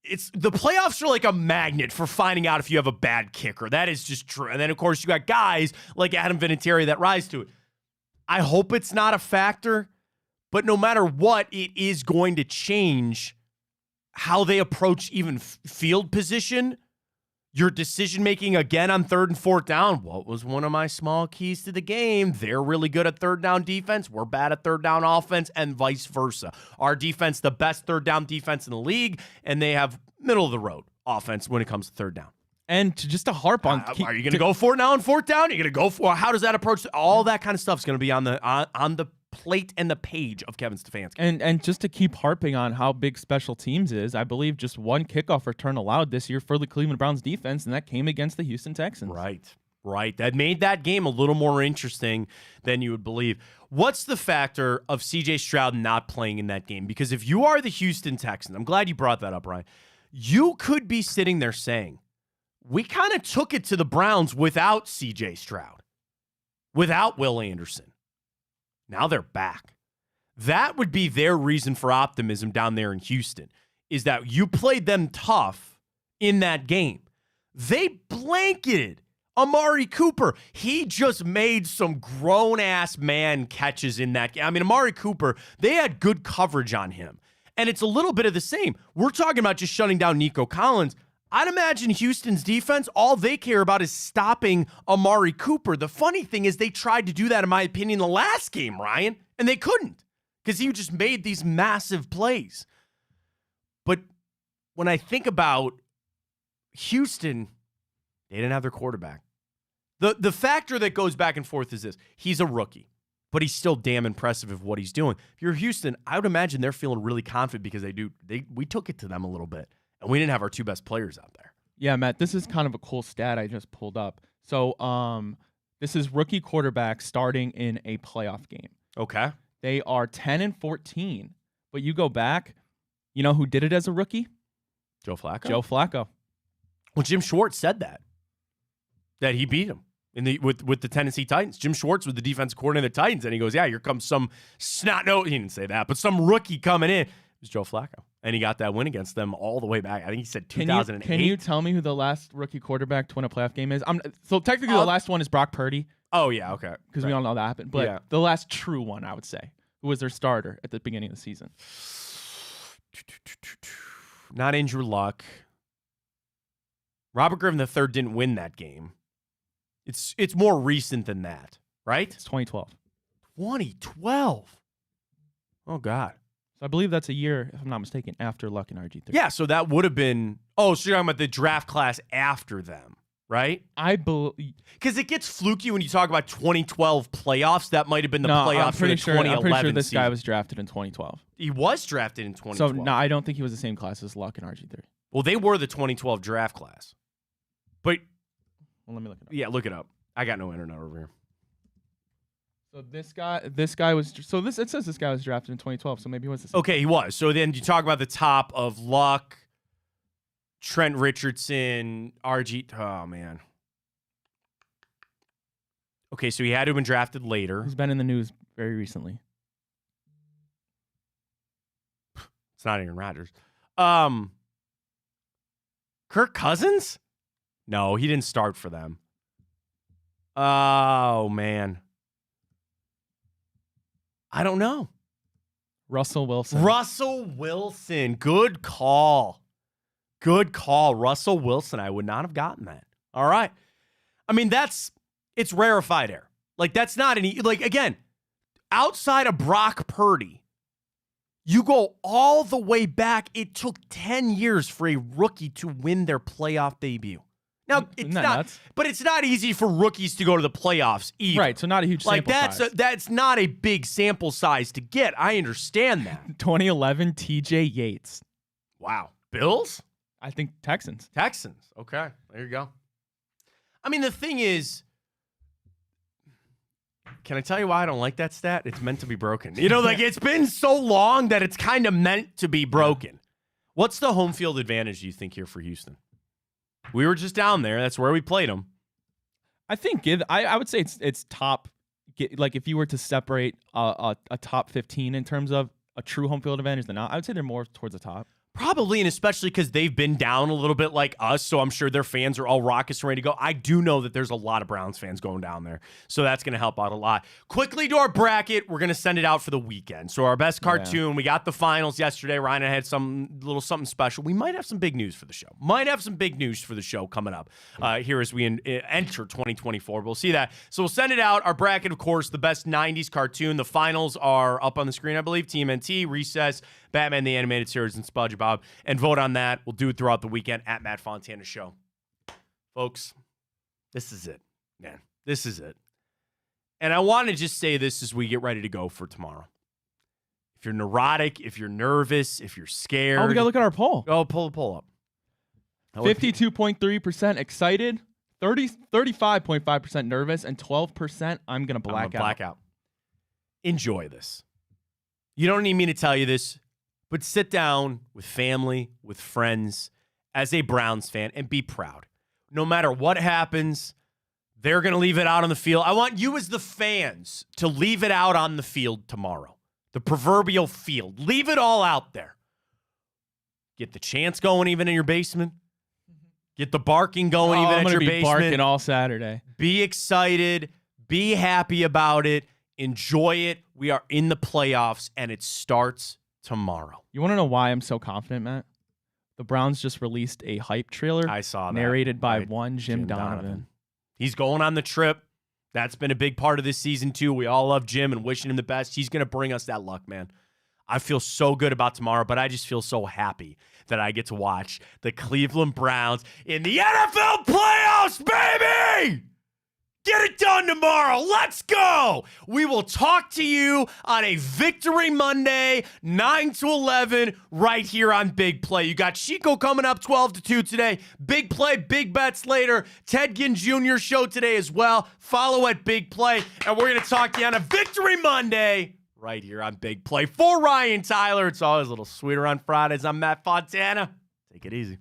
It's the playoffs are like a magnet for finding out if you have a bad kicker. That is just true. And then, of course, you got guys like Adam Vinatieri that rise to it. I hope it's not a factor, but no matter what, it is going to change how they approach even field position, your decision-making again on 3rd and 4th down. What was one of my small keys to the game? They're really good at 3rd down defense. We're bad at 3rd down offense, and vice versa. Our defense, the best 3rd down defense in the league, and they have middle of the road offense when it comes to third down. And just to harp on, Are you going to go for it now on fourth down? Are you going to go for how does that approach? All that kind of stuff is going to be on the plate and the page of Kevin Stefanski. And just to keep harping on how big special teams is, I believe just one kickoff return allowed this year for the Cleveland Browns defense, and that came against the Houston Texans. Right. That made that game a little more interesting than you would believe. What's the factor of CJ Stroud not playing in that game? Because if you are the Houston Texans, I'm glad you brought that up, Ryan. You could be sitting there saying, we kind of took it to the Browns without CJ Stroud, without Will Anderson. Now they're back. That would be their reason for optimism down there in Houston, is that you played them tough in that game. They blanketed Amari Cooper. He just made some grown-ass man catches in that game. I mean, Amari Cooper, they had good coverage on him. And it's a little bit of the same. We're talking about just shutting down Nico Collins. I'd imagine Houston's defense, all they care about is stopping Amari Cooper. The funny thing is they tried to do that, in my opinion, the last game, Ryan, and they couldn't because he just made these massive plays. But when I think about Houston, they didn't have their quarterback. The factor that goes back and forth is this. He's a rookie, but he's still damn impressive of what he's doing. If you're Houston, I would imagine they're feeling really confident because we took it to them a little bit. And we didn't have our two best players out there. Yeah, Matt, this is kind of a cool stat I just pulled up. So this is rookie quarterbacks starting in a playoff game. Okay. They are 10-14. But you go back, you know who did it as a rookie? Joe Flacco. Joe Flacco. Well, Jim Schwartz said that he beat him with the Tennessee Titans. Jim Schwartz was the defensive coordinator of the Titans, and he goes, yeah, here comes some he didn't say that, but some rookie coming in. It was Joe Flacco. And he got that win against them all the way back. I think he said 2008. Can you tell me who the last rookie quarterback to win a playoff game is? So technically the last one is Brock Purdy. Oh, yeah, okay. Because we all know that happened. But the last true one, I would say, who was their starter at the beginning of the season. Not Andrew Luck. Robert Griffin III didn't win that game. It's more recent than that, right? It's 2012. 2012. Oh, God. So I believe that's a year, if I'm not mistaken, after Luck and RG3. Yeah, so that would have been... Oh, so you're talking about the draft class after them, right? I believe... Because it gets fluky when you talk about 2012 playoffs. That might have been the playoffs for the 2011 I'm pretty sure this season. guy was drafted in 2012. He was drafted in 2012. So, no, I don't think he was the same class as Luck and RG3. Well, they were the 2012 draft class. But... Well, let me look it up. Yeah, look it up. I got no internet over here. So this guy was. So it says this guy was drafted in 2012. So maybe he was the same. Okay, he was. So then you talk about the top of Luck, Trent Richardson, RG. Oh man. Okay, so he had to have been drafted later. He's been in the news very recently. It's not Aaron Rodgers. Kirk Cousins? No, he didn't start for them. Oh man. I don't know. Russell Wilson. Russell Wilson. Good call. Good call. Russell Wilson. I would not have gotten that. All right. I mean, it's rarefied air. Like, that's not any, like, again, outside of Brock Purdy, you go all the way back. It took 10 years for a rookie to win their playoff debut. Now, it's not nuts? But it's not easy for rookies to go to the playoffs either. Right, so not a huge sample size. That's not a big sample size to get. I understand that. 2011, TJ Yates. Wow. Bills? I think Texans. Texans. Okay, there you go. I mean, the thing is, can I tell you why I don't like that stat? It's meant to be broken. You know, like, it's been so long that it's kind of meant to be broken. What's the home field advantage, do you think, here for Houston? We were just down there. That's where we played them. I think I would say it's top. Like, if you were to separate a top 15 in terms of a true home field advantage, then I would say they're more towards the top. Probably, and especially because they've been down a little bit like us, so I'm sure their fans are all raucous and ready to go. I do know that there's a lot of Browns fans going down there, so that's going to help out a lot. Quickly to our bracket, we're going to send it out for the weekend. So our best cartoon, we got the finals yesterday. Ryan had some little something special. We might have some big news for the show. Coming up here as we enter 2024. We'll see that. So we'll send it out. Our bracket, of course, the best 90s cartoon. The finals are up on the screen, I believe. TMNT, Recess, Batman the Animated Series, and SpongeBob, and vote on that. We'll do it throughout the weekend at Matt Fontana Show. Folks, this is it, man. This is it. And I want to just say this as we get ready to go for tomorrow. If you're neurotic, if you're nervous, if you're scared. Oh, we got to look at our poll. Go pull the poll up. 52.3% excited, 35.5% nervous, and 12% I'm going to black out. Enjoy this. You don't need me to tell you this, but sit down with family, with friends, as a Browns fan, and be proud. No matter what happens, they're going to leave it out on the field. I want you as the fans to leave it out on the field tomorrow. The proverbial field. Leave it all out there. Get the chants going even in your basement. Get the barking going even at your basement. I'm going to be barking all Saturday. Be excited. Be happy about it. Enjoy it. We are in the playoffs, and it starts tomorrow. You want to know why I'm so confident, Matt? The Browns just released a hype trailer. I saw that. Narrated by one Jim Donovan. He's going on the trip. That's been a big part of this season, too. We all love Jim and wishing him the best. He's going to bring us that luck, man. I feel so good about tomorrow, but I just feel so happy that I get to watch the Cleveland Browns in the NFL playoffs, baby! Get it done tomorrow. Let's go. We will talk to you on a Victory Monday, 9 to 11, right here on Big Play. You got Chico coming up 12 to 2 today. Big Play, big bets later. Ted Ginn Jr. show today as well. Follow at Big Play, and we're going to talk to you on a Victory Monday right here on Big Play. For Ryan Tyler, it's always a little sweeter on Fridays. I'm Matt Fontana. Take it easy.